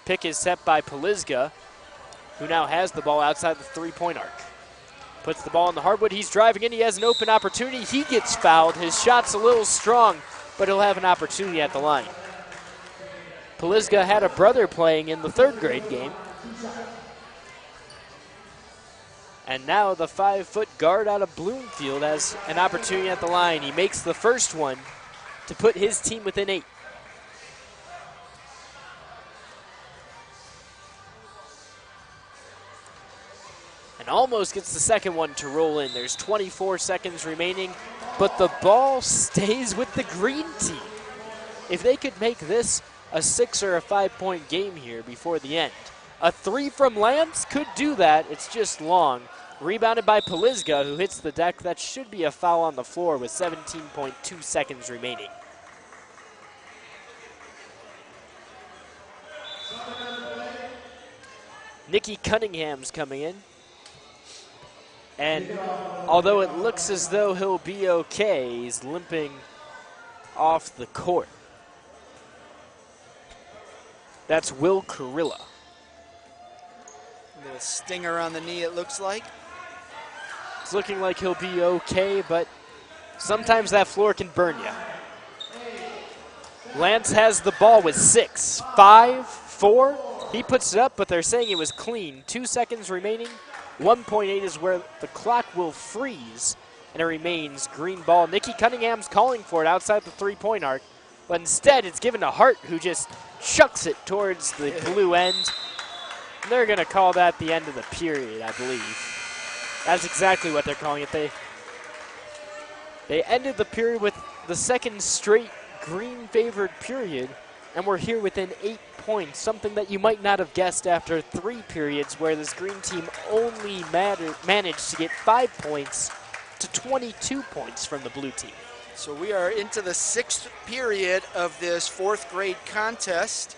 Pick is set by Polizga, who now has the ball outside the three-point arc. Puts the ball in the hardwood. He's driving in. He has an open opportunity. He gets fouled. His shot's a little strong, but he'll have an opportunity at the line. Polizga had a brother playing in the third grade game. And now the 5-foot guard out of Bloomfield has an opportunity at the line. He makes the first one to put his team within 8. And almost gets the second one to roll in. There's 24 seconds remaining, but the ball stays with the green team. If they could make this a 6 or a 5-point game here before the end. A three from Lance could do that. It's just long. Rebounded by Polizga, who hits the deck. That should be a foul on the floor with 17.2 seconds remaining. Nikki Cunningham's coming in. And although it looks as though he'll be okay, he's limping off the court. That's Will Carilla. A little stinger on the knee, it looks like. It's looking like he'll be okay, but sometimes that floor can burn you. Lance has the ball with 6, 5, 4. He puts it up, but they're saying it was clean. 2 seconds remaining. 1.8 is where the clock will freeze, and it remains green ball. Nikki Cunningham's calling for it outside the three-point arc, but instead it's given to Hart, who just chucks it towards the blue end. They're going to call that the end of the period, I believe. That's exactly what they're calling it. They ended the period with the second straight green-favored period, and we're here within 8 points, something that you might not have guessed after 3 periods where this green team only managed to get 5 points to 22 points from the blue team. So we are into the 6th period of this 4th grade contest.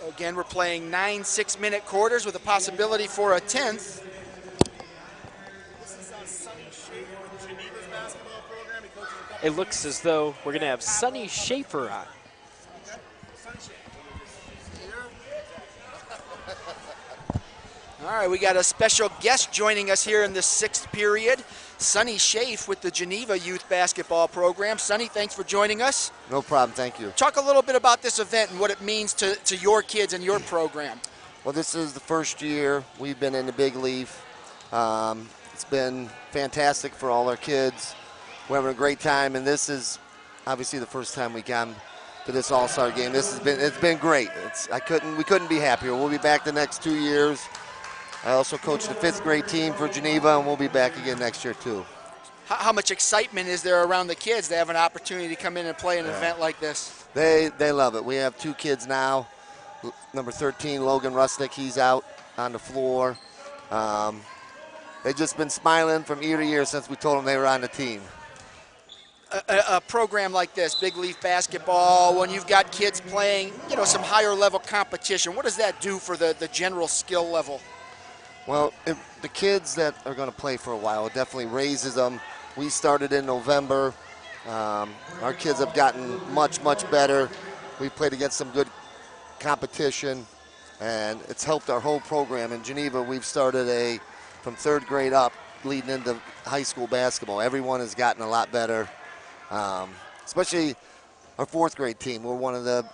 Again, we're playing 9 6-minute quarters with a possibility for a 10th. It looks as though we're going to have Sonny Schaefer on. All right, we got a special guest joining us here in the 6th period. Sonny Schaaf with the Geneva Youth Basketball Program. Sonny, thanks for joining us. No problem, thank you. Talk a little bit about this event and what it means to your kids and your program. Well, this is the first year we've been in the Big Leaf. It's been fantastic for all our kids. We're having a great time, and this is obviously the first time we come to this All-Star game. It's been great. We couldn't be happier. We'll be back the next 2 years. I also coach the 5th grade team for Geneva, and we'll be back again next year too. How much excitement is there around the kids to have an opportunity to come in and play an event like this? They love it. We have 2 kids now. Number 13, Logan Rusnick, he's out on the floor. They've just been smiling from year to year since we told them they were on the team. A program like this, Big Leaf Basketball, when you've got kids playing, some higher level competition, what does that do for the general skill level? Well, the kids that are going to play for a while, it definitely raises them. We started in November. Our kids have gotten much, much better. We've played against some good competition, and it's helped our whole program. In Geneva, we've started from 3rd grade up, leading into high school basketball. Everyone has gotten a lot better, especially our fourth grade team. We're one of the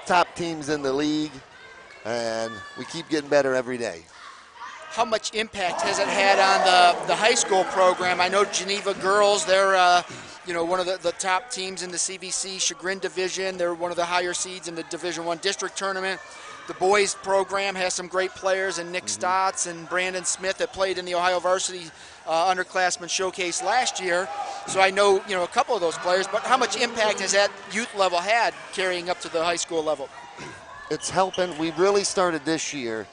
top teams in the league, and we keep getting better every day. How much impact has it had on the high school program? I know Geneva girls, they're one of the top teams in the CVC Chagrin division. They're one of the higher seeds in the Division I district tournament. The boys program has some great players, and Nick Stotts and Brandon Smith that played in the Ohio Varsity Underclassmen Showcase last year. So I know a couple of those players, but how much impact has that youth level had carrying up to the high school level? It's helping. We really started this year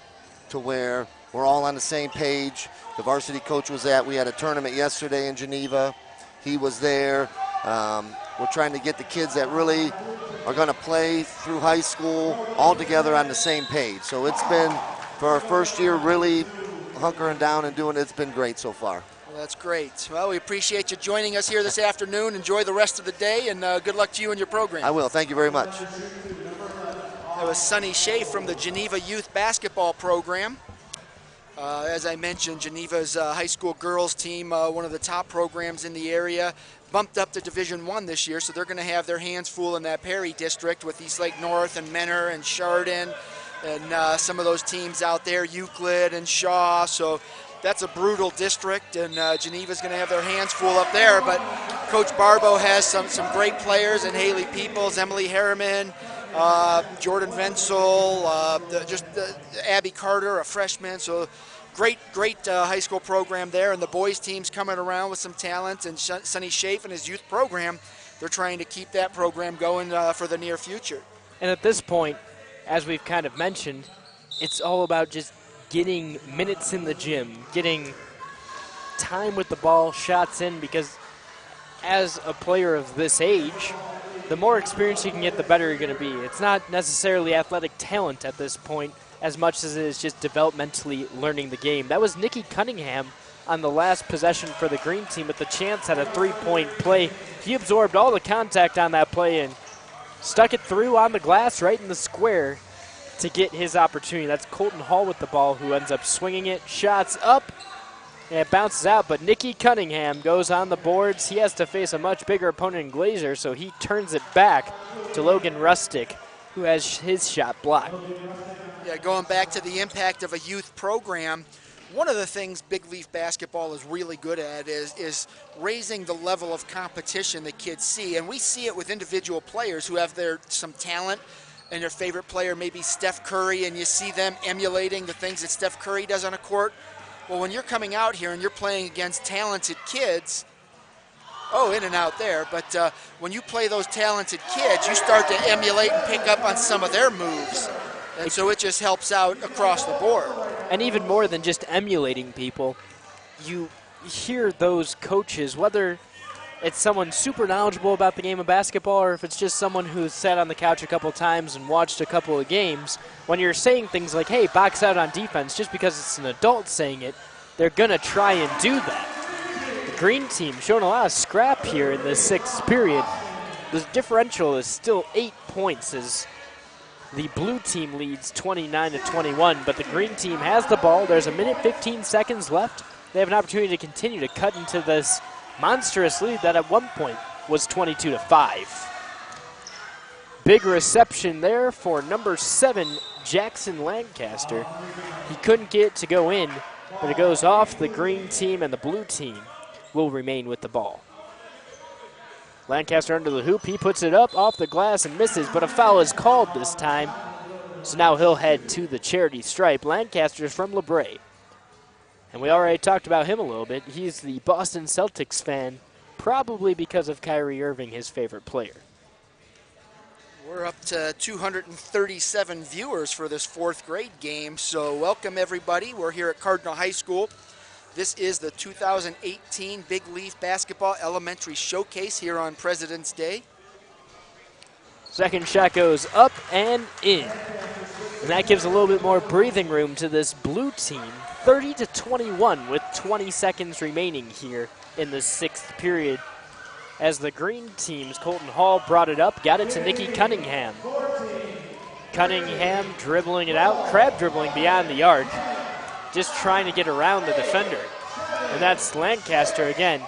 to where we're all on the same page. The varsity coach was we had a tournament yesterday in Geneva. He was there. We're trying to get the kids that really are going to play through high school all together on the same page. So it's been, for our first year, really hunkering down and doing it. It's been great so far. Well, that's great. Well, we appreciate you joining us here this afternoon. Enjoy the rest of the day, and good luck to you and your program. I will. Thank you very much. That was Sonny Shea from the Geneva Youth Basketball Program. As I mentioned, Geneva's high school girls team, one of the top programs in the area, bumped up to Division I this year, so they're going to have their hands full in that Perry district with Eastlake North and Menor and Chardon and some of those teams out there, Euclid and Shaw. So that's a brutal district, and Geneva's going to have their hands full up there. But Coach Barbo has some great players, and Haley Peoples, Emily Harriman, Jordan Venzel, Abby Carter, a freshman. So great high school program there, and the boys team's coming around with some talent, and Sonny Schaaf and his youth program, they're trying to keep that program going for the near future. And at this point, as we've kind of mentioned, it's all about just getting minutes in the gym, getting time with the ball, shots in, because as a player of this age, the more experience you can get, the better you're going to be. It's not necessarily athletic talent at this point as much as it is just developmentally learning the game. That was Nikki Cunningham on the last possession for the green team with the chance at a three-point play. He absorbed all the contact on that play and stuck it through on the glass right in the square to get his opportunity. That's Colton Hall with the ball, who ends up swinging it. Shots up, and it bounces out, but Nikki Cunningham goes on the boards. He has to face a much bigger opponent in Glazer, so he turns it back to Logan Rustick, who has his shot blocked. Yeah, going back to the impact of a youth program, one of the things Big Leaf basketball is really good at is raising the level of competition that kids see. And we see it with individual players who have some talent, and their favorite player may be Steph Curry, and you see them emulating the things that Steph Curry does on a court. Well, when you're coming out here and you're playing against talented kids, in and out there, but when you play those talented kids, you start to emulate and pick up on some of their moves. And so it just helps out across the board. And even more than just emulating people, you hear those coaches, whether it's someone super knowledgeable about the game of basketball or if it's just someone who's sat on the couch a couple times and watched a couple of games, when you're saying things like, hey, box out on defense, just because it's an adult saying it, they're going to try and do that. The green team showing a lot of scrap here in the sixth period. The differential is still 8 points as the blue team leads 29-21, but the green team has the ball. There's a minute 15 seconds left. They have an opportunity to continue to cut into this monstrous lead that at one point was 22-5. Big reception there for number 7, Jackson Lancaster. He couldn't get it to go in, but it goes off the green team, and the blue team will remain with the ball. Lancaster under the hoop. He puts it up off the glass and misses, but a foul is called this time. So now he'll head to the charity stripe. Lancaster's from LeBray. And we already talked about him a little bit. He's the Boston Celtics fan, probably because of Kyrie Irving, his favorite player. We're up to 237 viewers for this fourth grade game, so welcome everybody. We're here at Cardinal High School. This is the 2018 Big Leaf Basketball Elementary Showcase here on President's Day. Second shot goes up and in. And that gives a little bit more breathing room to this blue team. 30-21 with 20 seconds remaining here in the sixth period. As the green team's Colton Hall brought it up, got it to Nikki Cunningham. Cunningham dribbling it out, crab dribbling beyond the arc, just trying to get around the defender. And that's Lancaster again.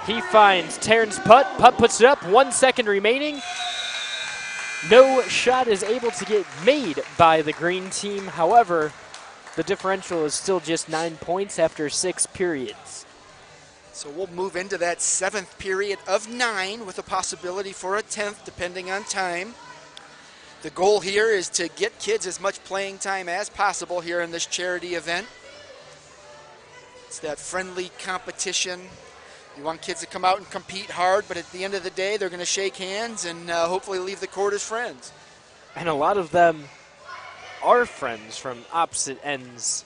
He finds Terrence Putt. Putt puts it up, 1 second remaining. No shot is able to get made by the green team. However, the differential is still just 9 points after 6 periods. So we'll move into that 7th period of 9 with a possibility for a 10th depending on time. The goal here is to get kids as much playing time as possible here in this charity event. It's that friendly competition. You want kids to come out and compete hard, but at the end of the day, they're going to shake hands and hopefully leave the court as friends. And a lot of them are friends from opposite ends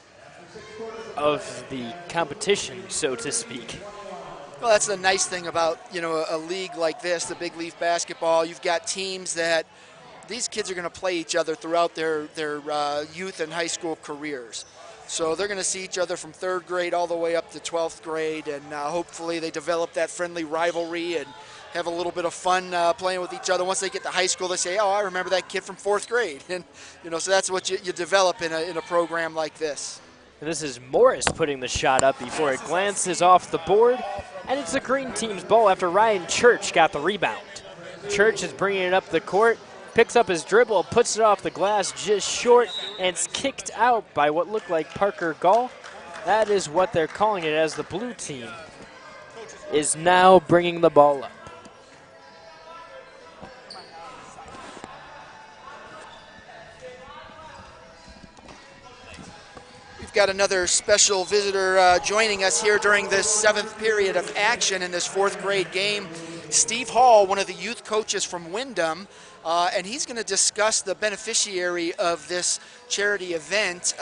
of the competition, so to speak. Well, that's the nice thing about, a league like this, the Big Leaf Basketball. You've got teams that these kids are going to play each other throughout their youth and high school careers. So they're going to see each other from 3rd grade all the way up to 12th grade, and hopefully they develop that friendly rivalry and have a little bit of fun playing with each other. Once they get to high school, they say, oh, I remember that kid from 4th grade. And, so that's what you develop in a program like this. And this is Morris putting the shot up before it glances off the board. And it's the green team's ball after Ryan Church got the rebound. Church is bringing it up the court, picks up his dribble, puts it off the glass just short, and it's kicked out by what looked like Parker Gall. That is what they're calling it, as the blue team is now bringing the ball up. We've got another special visitor joining us here during this 7th period of action in this 4th grade game. Steve Hall, one of the youth coaches from Windham, and he's going to discuss the beneficiary of this charity event.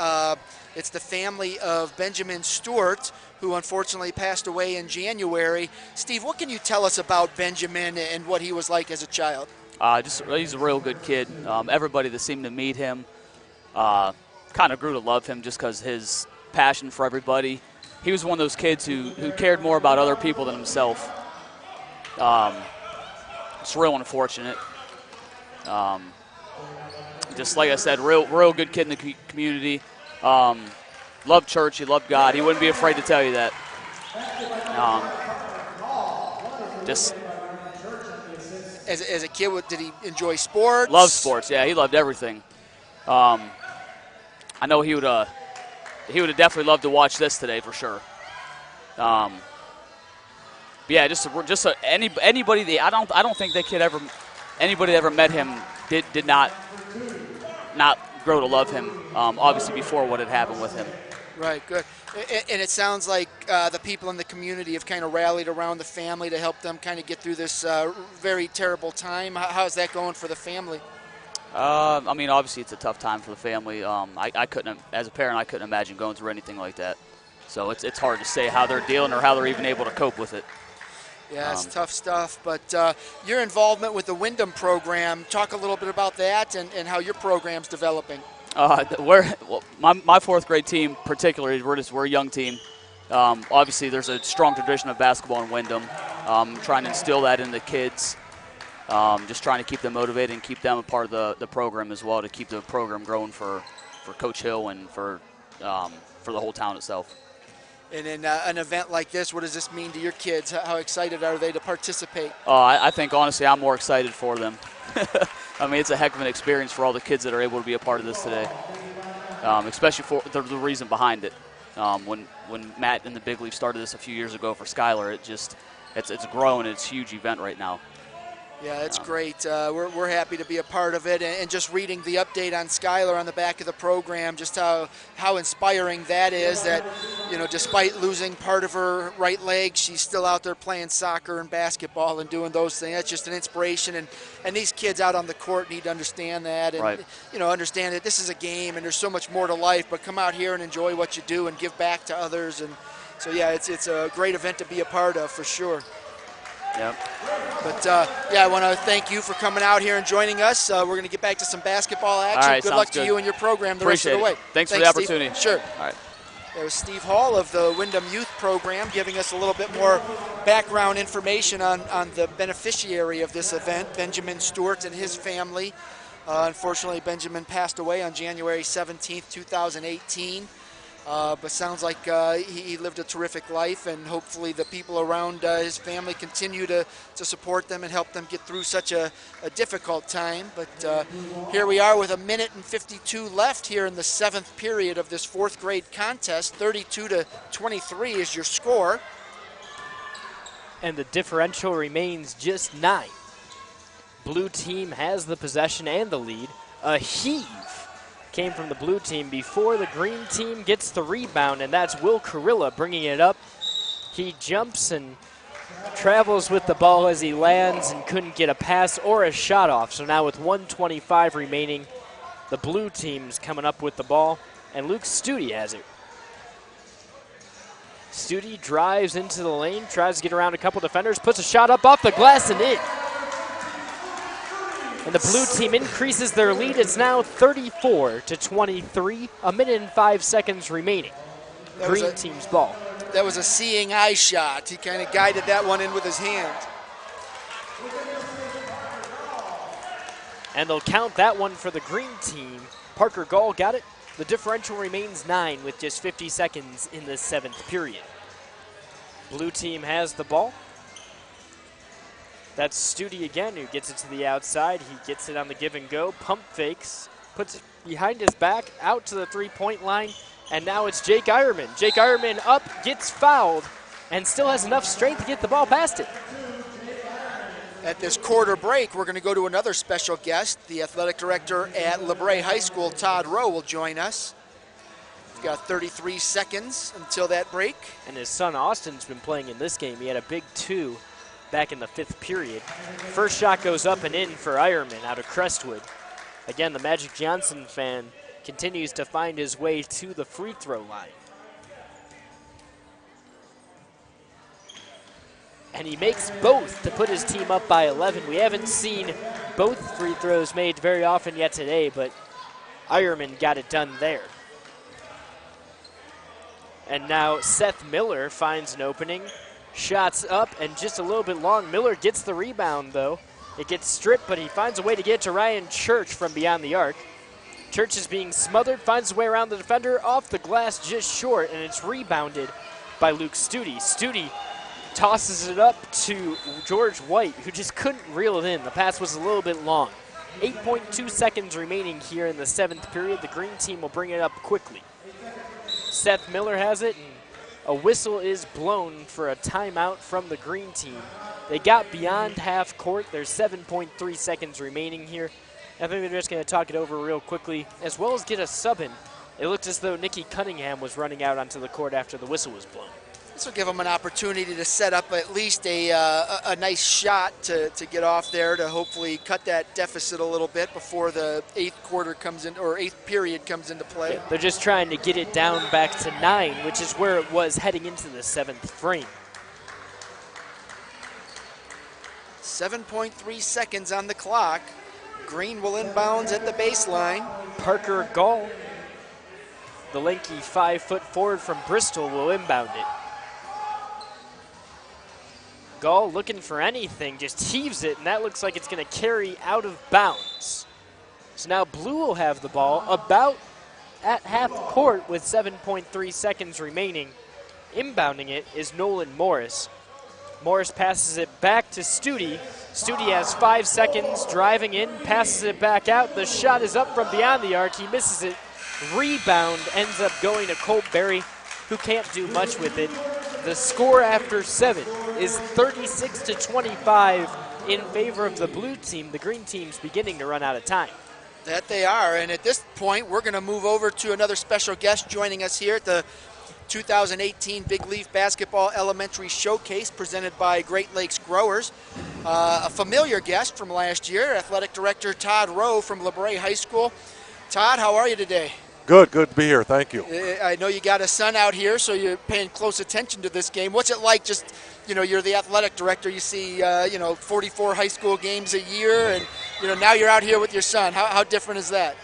It's the family of Benjamin Stewart, who unfortunately passed away in January. Steve, what can you tell us about Benjamin and what he was like as a child? He's a real good kid. Everybody that seemed to meet him kind of grew to love him just because his passion for everybody. He was one of those kids who cared more about other people than himself. It's real unfortunate. Just like I said, real good kid in the community. Loved church, he loved God. He wouldn't be afraid to tell you that. As a kid, did he enjoy sports? Loved sports, yeah. He loved everything. I know he would have definitely loved to watch this today for sure. Yeah, anybody. I don't think that kid anybody that ever met him did not grow to love him. Obviously, before what had happened with him. Right, good. And it sounds like the people in the community have kind of rallied around the family to help them kind of get through this very terrible time. How's that going for the family? I mean, obviously it's a tough time for the family. I couldn't, as a parent, I couldn't imagine going through anything like that. So it's hard to say how they're dealing or how they're even able to cope with it. Yeah, it's tough stuff. But your involvement with the Windham program, talk a little bit about that and how your program's developing. My 4th grade team, particularly, we're a young team. Obviously, there's a strong tradition of basketball in Windham. Trying to instill that in the kids. Just trying to keep them motivated and keep them a part of the program as well, to keep the program growing for Coach Hill and for the whole town itself. And in an event like this, what does this mean to your kids? How excited are they to participate? I think, honestly, I'm more excited for them. I mean, it's a heck of an experience for all the kids that are able to be a part of this today, especially for the reason behind it. When Matt and the Big Leaf started this a few years ago for Skylar, it's grown. It's a huge event right now. Yeah, it's great. We're happy to be a part of it, and just reading the update on Skylar on the back of the program, just how inspiring that is, that, despite losing part of her right leg, she's still out there playing soccer and basketball and doing those things. That's just an inspiration, and these kids out on the court need to understand that, and right. Understand that this is a game and there's so much more to life, but come out here and enjoy what you do and give back to others. And so, yeah, it's a great event to be a part of for sure. Yep. But, I want to thank you for coming out here and joining us. We're going to get back to some basketball action. All right, good luck to you and your program the rest of the way. Thanks for the opportunity. Steve. Sure. All right. There was Steve Hall of the Windham Youth Program giving us a little bit more background information on the beneficiary of this event, Benjamin Stewart and his family. Unfortunately, Benjamin passed away on January 17th, 2018. But sounds like he lived a terrific life, and hopefully the people around his family continue to support them and help them get through such a difficult time. But here we are with 1:52 left here in the 7th period of this 4th grade contest. 32-23 is your score. And the differential remains just 9. Blue team has the possession and the lead. A heave came from the blue team before the green team gets the rebound, and that's Will Carilla bringing it up. He jumps and travels with the ball as he lands and couldn't get a pass or a shot off. So now with 1:25 remaining, the blue team's coming up with the ball, and Luke Studi has it. Studi drives into the lane, tries to get around a couple defenders, puts a shot up off the glass and in. And the blue team increases their lead. It's now 34-23, 1:05 remaining. Green team's ball. That was a seeing eye shot. He kind of guided that one in with his hand. And they'll count that one for the green team. Parker Gall got it. The differential remains 9 with just 50 seconds in the 7th period. Blue team has the ball. That's Studi again, who gets it to the outside. He gets it on the give and go, pump fakes, puts it behind his back, out to the three-point line, and now it's Jake Ironman. Jake Ironman up, gets fouled, and still has enough strength to get the ball past it. At this quarter break, we're going to go to another special guest. The athletic director at LeBray High School, Todd Rowe, will join us. We've got 33 seconds until that break. And his son Austin's been playing in this game. He had a big 2 back in the 5th period. First shot goes up and in for Ironman out of Crestwood. Again, the Magic Johnson fan continues to find his way to the free throw line. And he makes both to put his team up by 11. We haven't seen both free throws made very often yet today, but Ironman got it done there. And now Seth Miller finds an opening. Shots up and just a little bit long. Miller gets the rebound, though. It gets stripped, but he finds a way to get to Ryan Church from beyond the arc. Church is being smothered, finds his way around the defender, off the glass just short, and it's rebounded by Luke Studi. Studi tosses it up to George White, who just couldn't reel it in. The pass was a little bit long. 8.2 seconds remaining here in the 7th period. The green team will bring it up quickly. Seth Miller has it, and a whistle is blown for a timeout from the green team. They got beyond half court. There's 7.3 seconds remaining here. I think they're just going to talk it over real quickly, as well as get a sub in. It looked as though Nikki Cunningham was running out onto the court after the whistle was blown. This will give them an opportunity to set up at least a nice shot to get off there to hopefully cut that deficit a little bit before the 8th quarter comes in, or 8th period comes into play. Yeah, they're just trying to get it down back to 9, which is where it was heading into the 7th frame. 7.3 seconds on the clock. Green will inbounds at the baseline. Parker Gall, the lanky 5-foot forward from Bristol, will inbound it. Gall looking for anything, just heaves it, and that looks like it's going to carry out of bounds. So now Blue will have the ball about at half court with 7.3 seconds remaining. Inbounding it is Nolan Morris. Morris passes it back to Studi. Studi has 5 seconds, driving in, passes it back out. The shot is up from beyond the arc. He misses it. Rebound ends up going to Colt Berry, who can't do much with it. The score after 7 is 36-25 in favor of the blue team. The green team's beginning to run out of time. That they are, and at this point, we're going to move over to another special guest joining us here at the 2018 Big Leaf Basketball Elementary Showcase presented by Great Lakes Growers. A familiar guest from last year, Athletic Director Todd Rowe from LeBray High School. Todd, how are you today? Good to be here. Thank you. I know you got a son out here, so you're paying close attention to this game. What's it like just, you're the athletic director. You see, 44 high school games a year, and, now you're out here with your son. How different is that?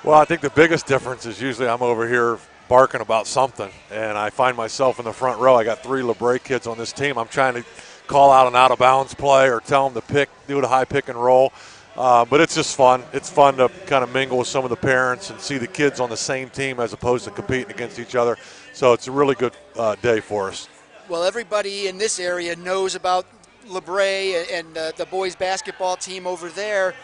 Well, I think the biggest difference is usually I'm over here barking about something, and I find myself in the front row. I got 3 LeBray kids on this team. I'm trying to call out an out-of-bounds play or tell them to do the high pick and roll. But it's just fun. It's fun to kind of mingle with some of the parents and see the kids on the same team as opposed to competing against each other. So it's a really good day for us. Well, everybody in this area knows about LeBray and the boys basketball team over there.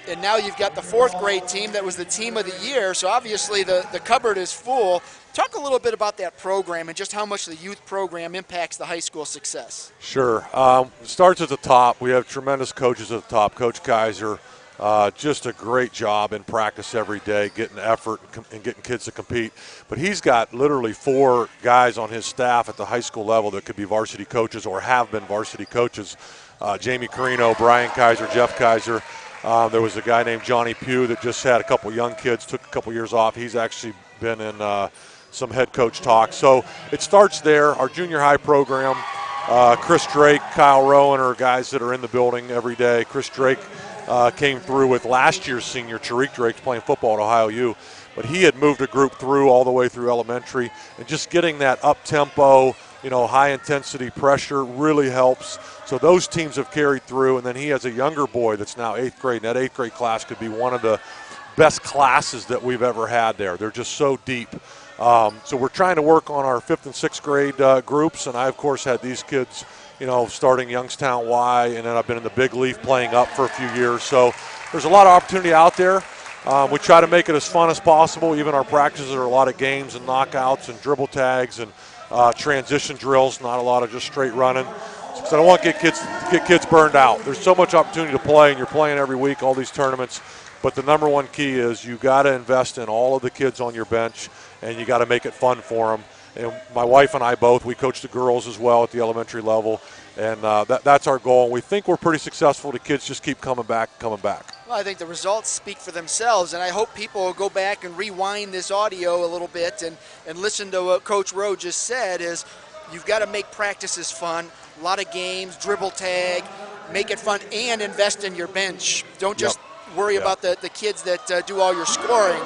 And now you've got the fourth grade team that was the team of the year. So obviously the cupboard is full. Talk a little bit about that program and just how much the youth program impacts the high school success. Sure. It starts at the top. We have tremendous coaches at the top. Coach Kaiser, just a great job in practice every day, getting effort and getting kids to compete. But he's got literally 4 guys on his staff at the high school level that could be varsity coaches or have been varsity coaches. Jamie Carino, Brian Kaiser, Jeff Kaiser. There was a guy named Johnny Pugh that just had a couple young kids, took a couple years off. He's actually been in some head coach talk. So it starts there. Our junior high program, Chris Drake, Kyle Rowan are guys that are in the building every day. Chris Drake came through with last year's senior, Tariq Drake's playing football at Ohio U. But he had moved a group through all the way through elementary, and just getting that up-tempo, high-intensity pressure really helps. So those teams have carried through, and then he has a younger boy that's now 8th grade, and that 8th grade class could be one of the best classes that we've ever had there. They're just so deep. So we're trying to work on our 5th and 6th grade groups, and I, of course, had these kids, starting Youngstown Y, and then I've been in the Big Leaf playing up for a few years. So there's a lot of opportunity out there. We try to make it as fun as possible. Even our practices are a lot of games and knockouts and dribble tags and transition drills, not a lot of just straight running. So I don't want to get kids burned out. There's so much opportunity to play, and you're playing every week, all these tournaments. But the number one key is you got to invest in all of the kids on your bench, and you got to make it fun for them. And my wife and I both, we coach the girls as well at the elementary level, and that's our goal. And we think we're pretty successful. The kids just keep coming back. Well, I think the results speak for themselves, and I hope people will go back and rewind this audio a little bit and listen to what Coach Rowe just said is you've got to make practices fun, a lot of games, dribble tag, make it fun, and invest in your bench. Don't just worry about the kids that do all your scoring.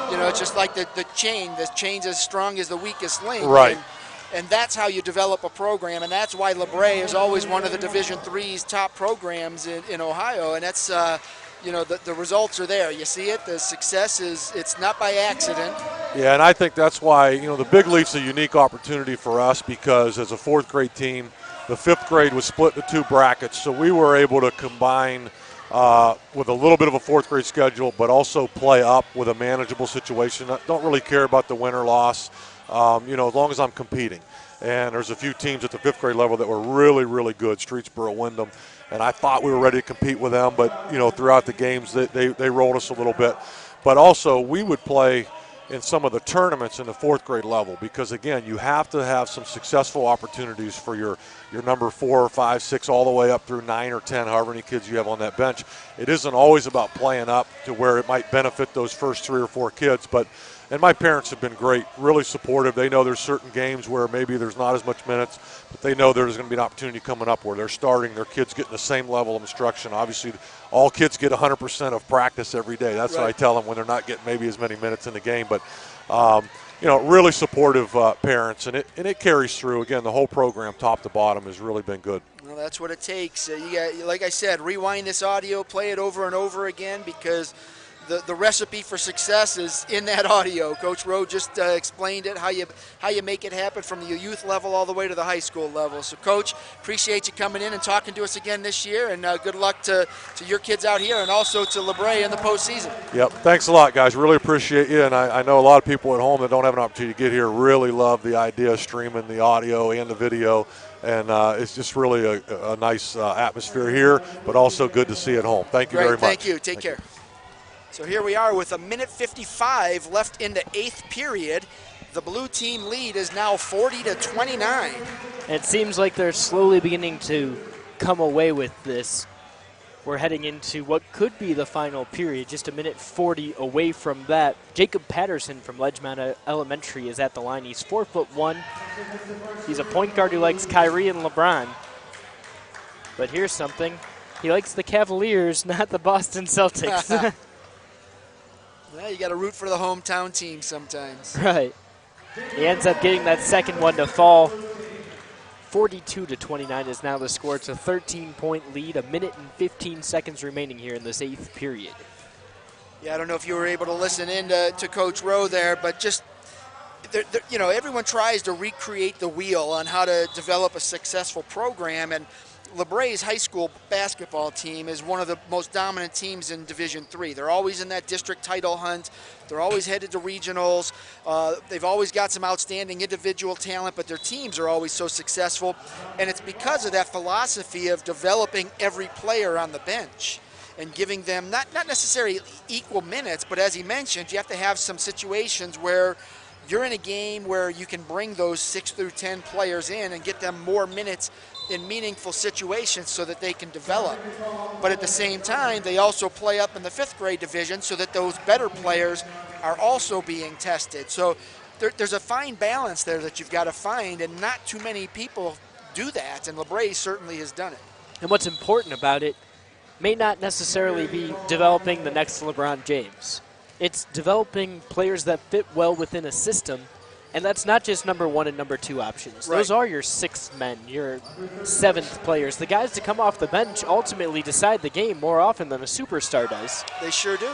It's just like the chain's as strong as the weakest link. Right. And that's how you develop a program, and that's why LeBray is always one of the Division III's top programs in Ohio, and that's the results are there. You see it. The success it's not by accident. Yeah, and I think that's why, the Big Leaf's a unique opportunity for us because as a 4th grade team, the 5th grade was split into 2 brackets, so we were able to combine with a little bit of a 4th grade schedule, but also play up with a manageable situation. I don't really care about the win or loss, as long as I'm competing. And there's a few teams at the 5th grade level that were really, really good, Streetsboro, Wyndham, and I thought we were ready to compete with them, but, throughout the games they rolled us a little bit. But also we would play in some of the tournaments in the 4th grade level because, again, you have to have some successful opportunities for your number 4, 5, 6, all the way up through 9 or 10, however many kids you have on that bench. It isn't always about playing up to where it might benefit those first 3 or 4 kids, and my parents have been great, really supportive. They know there's certain games where maybe there's not as much minutes, but they know there's going to be an opportunity coming up where they're starting, their kids getting the same level of instruction. Obviously, all kids get 100% of practice every day. That's what I tell them when they're not getting maybe as many minutes in the game. But, really supportive parents, and it carries through. Again, the whole program, top to bottom, has really been good. Well, that's what it takes. Like I said, rewind this audio, play it over and over again because the recipe for success is in that audio. Coach Rowe just explained it, how you make it happen from the youth level all the way to the high school level. So, Coach, appreciate you coming in and talking to us again this year, and good luck to your kids out here and also to LeBray in the postseason. Yep, thanks a lot, guys. Really appreciate you, and I know a lot of people at home that don't have an opportunity to get here really love the idea of streaming the audio and the video, and it's just really a nice atmosphere here, but also good to see at home. Thank you very much. Thank you. Take care. So here we are with 1:55 left in the 8th period. The blue team lead is now 40-29. It seems like they're slowly beginning to come away with this. We're heading into what could be the final period, just 1:40 away from that. Jacob Patterson from Ledgemount Elementary is at the line. He's 4'1". He's a point guard who likes Kyrie and LeBron. But here's something. He likes the Cavaliers, not the Boston Celtics. Well, you got to root for the hometown team sometimes. Right. He ends up getting that second one to fall 42-29 is now the score. It's a 13-point lead, a minute and 15 seconds remaining here in this 8th period. Yeah, I don't know if you were able to listen in to Coach Rowe there, but just, you know, everyone tries to recreate the wheel on how to develop a successful program, and LeBray's high school basketball team is one of the most dominant teams in Division III. They're always in that district title hunt. They're always headed to regionals. They've always got some outstanding individual talent, but their teams are always so successful. And it's because of that philosophy of developing every player on the bench and giving them not necessarily equal minutes, but as he mentioned, you have to have some situations where you're in a game where you can bring those 6 through 10 players in and get them more minutes in meaningful situations so that they can develop. But at the same time, they also play up in the 5th grade division so that those better players are also being tested. So there's a fine balance there that you've got to find, and not too many people do that, and LeBray certainly has done it. And what's important about it may not necessarily be developing the next LeBron James. It's developing players that fit well within a system. And that's not just number 1 and number 2 options. Right. Those are your 6th men, your 7th players. The guys that come off the bench ultimately decide the game more often than a superstar does. They sure do.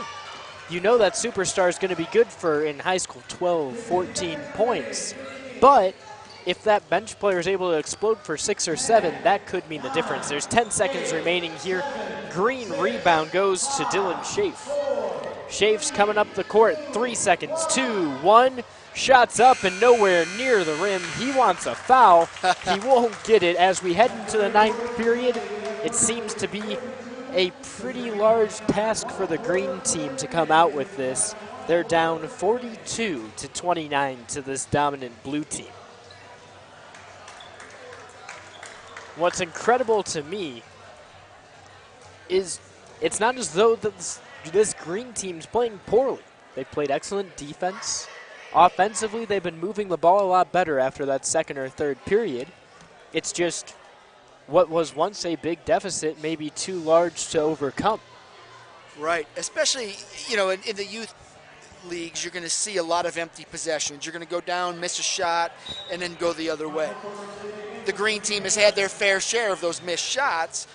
You know that superstar is going to be good for, in high school, 12, 14 points. But if that bench player is able to explode for 6 or 7, that could mean the difference. There's 10 seconds remaining here. Green rebound goes to Dylan Schaaf. Schaaf's coming up the court. 3 seconds. 2, 1. Shots up and nowhere near the rim. He wants a foul. He won't get it. As we head into the 9th period, it seems to be a pretty large task for the green team to come out with this. They're down 42-29 to this dominant blue team. What's incredible to me is it's not as though this green team's playing poorly. They've played excellent defense. Offensively, they've been moving the ball a lot better after that 2nd or 3rd period. It's just what was once a big deficit may be too large to overcome. Right, especially, you know, in the youth leagues, you're going to see a lot of empty possessions. You're going to go down, miss a shot, and then go the other way. The green team has had their fair share of those missed shots.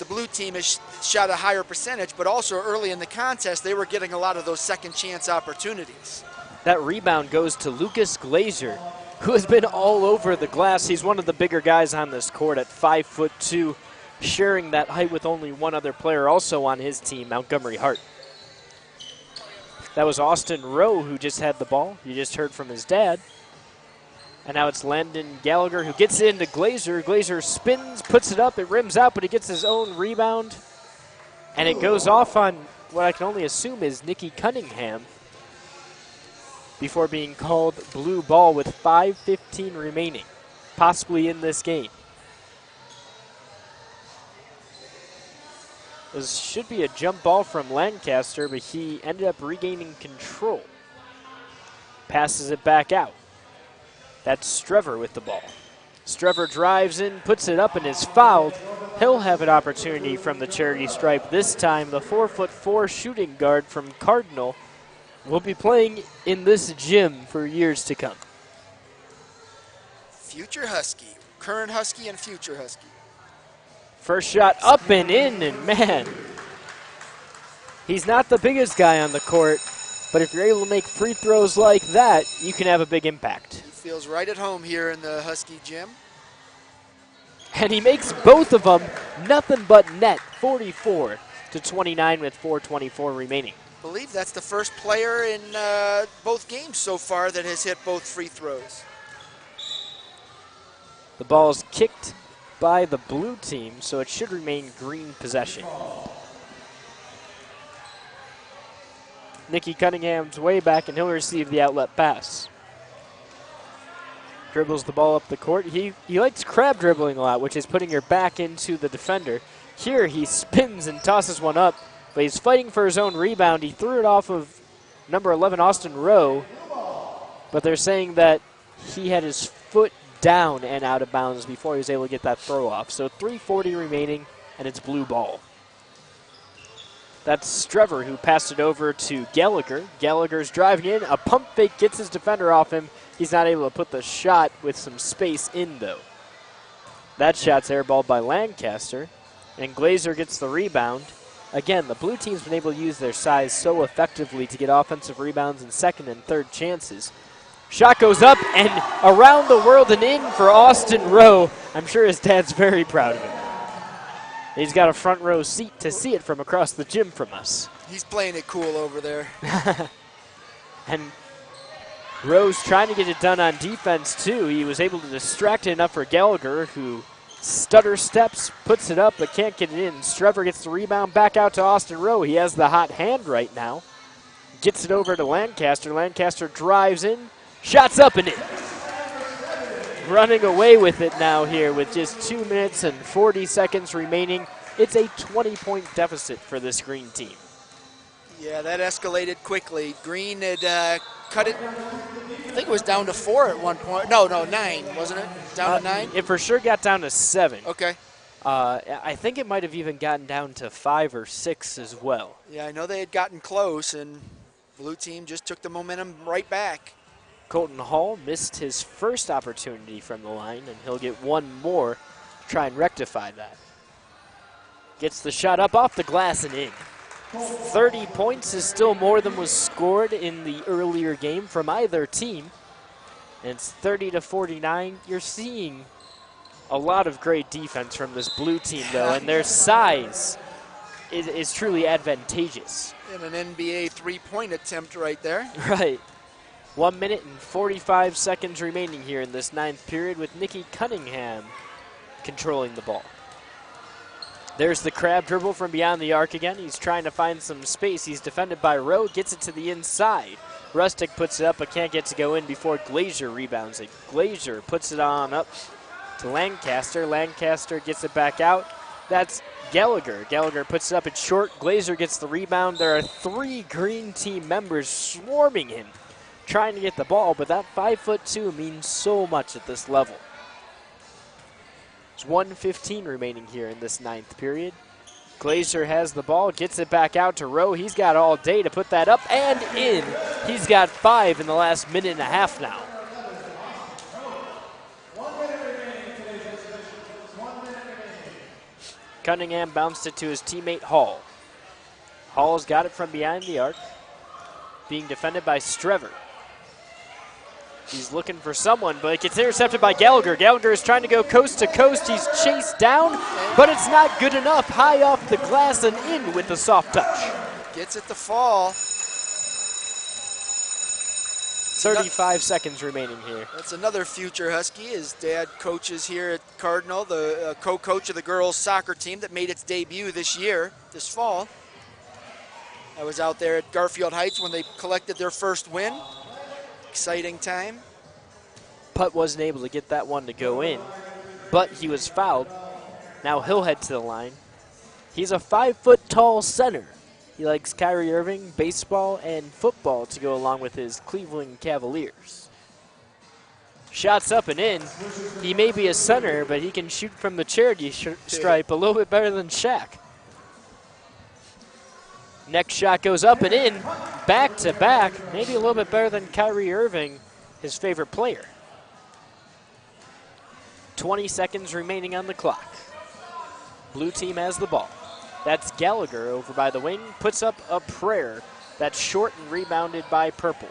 The blue team has shot a higher percentage, but also early in the contest, they were getting a lot of those second chance opportunities. That rebound goes to Lucas Glazer, who has been all over the glass. He's one of the bigger guys on this court at 5'2", sharing that height with only one other player also on his team, Montgomery Hart. That was Austin Rowe who just had the ball. You just heard from his dad. And now it's Landon Gallagher who gets into Glazer. Glazer spins, puts it up, it rims out, but he gets his own rebound. And it goes off on what I can only assume is Nikki Cunningham, before being called blue ball with 5:15 remaining, possibly in this game. This should be a jump ball from Lancaster, but he ended up regaining control. Passes it back out. That's Strever with the ball. Strever drives in, puts it up, and is fouled. He'll have an opportunity from the charity stripe. This time, the 4'4" shooting guard from Cardinal will be playing in this gym for years to come. Future Husky, current Husky and future Husky. First shot up and in, and man, he's not the biggest guy on the court, but if you're able to make free throws like that, you can have a big impact. He feels right at home here in the Husky gym. And he makes both of them nothing but net, 44-29 with 4:24 remaining. I believe that's the first player in both games so far that has hit both free throws. The ball is kicked by the blue team, so it should remain green possession. Nikki Cunningham's way back, and he'll receive the outlet pass. Dribbles the ball up the court. He likes crab dribbling a lot, which is putting your back into the defender. Here he spins and tosses one up, but he's fighting for his own rebound. He threw it off of number 11, Austin Rowe, but they're saying that he had his foot down and out of bounds before he was able to get that throw off. So 3:40 remaining, and it's blue ball. That's Strever who passed it over to Gallagher. Gallagher's driving in. A pump fake gets his defender off him. He's not able to put the shot with some space in, though. That shot's airballed by Lancaster, and Glazer gets the rebound. Again, the blue team's been able to use their size so effectively to get offensive rebounds and second and third chances. Shot goes up and around the world and in for Austin Rowe. I'm sure his dad's very proud of him. He's got a front row seat to see it from across the gym from us. He's playing it cool over there. And Rowe's trying to get it done on defense, too. He was able to distract it enough for Gallagher, who stutter steps, puts it up, but can't get it in. Strever gets the rebound back out to Austin Rowe. He has the hot hand right now. Gets it over to Lancaster. Lancaster drives in, shots up and in. Running away with it now here with just 2 minutes and 40 seconds remaining. It's a 20-point deficit for this green team. Yeah, that escalated quickly. Green had cut it, I think it was down to 4 at one point. No, 9, wasn't it? Down to 9? It for sure got down to 7. Okay. I think it might have even gotten down to 5 or 6 as well. Yeah, I know they had gotten close, and blue team just took the momentum right back. Colton Hall missed his first opportunity from the line, and he'll get one more to try and rectify that. Gets the shot up off the glass and in. 30 points is still more than was scored in the earlier game from either team. And it's 30-49. You're seeing a lot of great defense from this blue team, though, and their size is truly advantageous. And an NBA three-point attempt right there. Right. 1 minute and 45 seconds remaining here in this ninth period with Nikki Cunningham controlling the ball. There's the crab dribble from beyond the arc again. He's trying to find some space. He's defended by Rowe, gets it to the inside. Rustic puts it up but can't get to go in before Glazer rebounds it. Glazer puts it on up to Lancaster. Lancaster gets it back out. That's Gallagher. Gallagher puts it up. It's short. Glazer gets the rebound. There are 3 green team members swarming him, trying to get the ball, but that 5'2" means so much at this level. There's 1:15 remaining here in this ninth period. Glazer has the ball, gets it back out to Rowe. He's got all day to put that up and in. He's got 5 in the last minute and a half now. Cunningham bounced it to his teammate Hall. Hall's got it from behind the arc, being defended by Strever. He's looking for someone, but it gets intercepted by Gallagher. Gallagher is trying to go coast to coast. He's chased down, but it's not good enough. High off the glass and in with the soft touch. Gets it to fall. 35 seconds remaining here. That's another future Husky. His dad coaches here at Cardinal, the co-coach of the girls' soccer team that made its debut this fall. I was out there at Garfield Heights when they collected their first win. Exciting time. Putt wasn't able to get that one to go in, but he was fouled. Now he'll head to the line. He's a 5-foot-tall center. He likes Kyrie Irving, baseball, and football to go along with his Cleveland Cavaliers. Shots up and in. He may be a center, but he can shoot from the charity stripe a little bit better than Shaq. Next shot goes up and in, back to back, maybe a little bit better than Kyrie Irving, his favorite player. 20 seconds remaining on the clock. Blue team has the ball. That's Gallagher over by the wing, puts up a prayer. That's short and rebounded by Purple.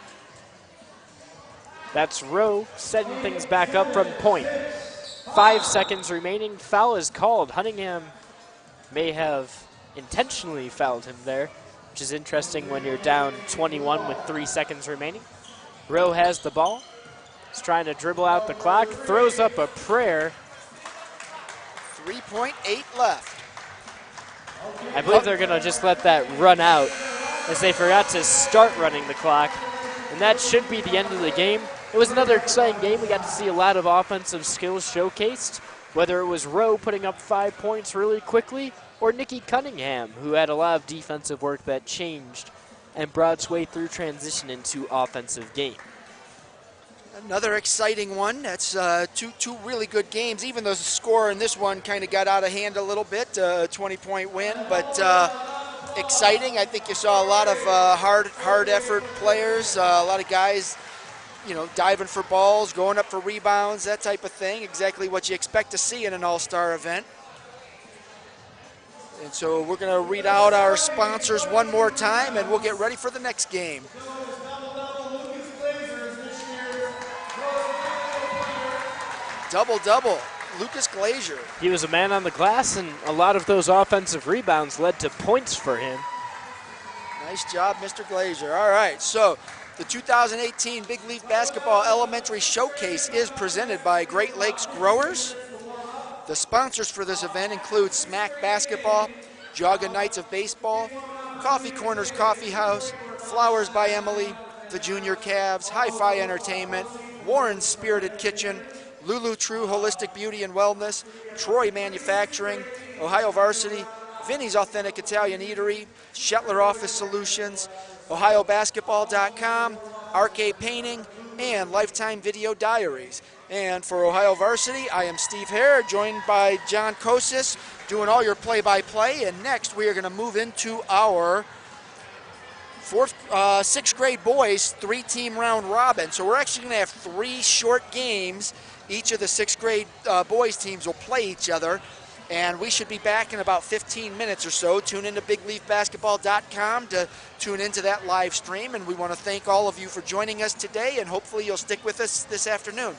That's Rowe setting things back up from point. 5 seconds remaining, foul is called. Huntingham may have intentionally fouled him there, which is interesting when you're down 21 with 3 seconds remaining. Rowe has the ball. He's trying to dribble out the clock, throws up a prayer. 3.8 left. I believe they're going to just let that run out as they forgot to start running the clock. And that should be the end of the game. It was another exciting game. We got to see a lot of offensive skills showcased, whether it was Rowe putting up 5 points really quickly or Nikki Cunningham, who had a lot of defensive work that changed and brought its way through transition into offensive game. Another exciting one. That's two really good games. Even though the score in this one kind of got out of hand a little bit, 20-point win, but exciting. I think you saw a lot of hard effort players, a lot of guys diving for balls, going up for rebounds, that type of thing. Exactly what you expect to see in an all-star event. And so we're going to read out our sponsors one more time, and we'll get ready for the next game. Double-double, Lucas Glazier. He was a man on the glass, and a lot of those offensive rebounds led to points for him. Nice job, Mr. Glazier. All right, so the 2018 Big Leaf Basketball Elementary Showcase is presented by Great Lakes Growers. The sponsors for this event include Smack Basketball, Jogga Knights of Baseball, Coffee Corners Coffee House, Flowers by Emily, the Junior Cavs, Hi-Fi Entertainment, Warren's Spirited Kitchen, Lulu True Holistic Beauty and Wellness, Troy Manufacturing, Ohio Varsity, Vinny's Authentic Italian Eatery, Shetler Office Solutions, OhioBasketball.com, RK Painting, and Lifetime Video Diaries. And for Ohio Varsity, I am Steve Hare, joined by John Kosis, doing all your play-by-play. And next, we are going to move into our sixth grade boys three-team round robin. So we're actually going to have 3 short games. Each of the sixth grade boys teams will play each other. And we should be back in about 15 minutes or so. Tune into BigLeafBasketball.com to tune into that live stream. And we want to thank all of you for joining us today, and hopefully you'll stick with us this afternoon.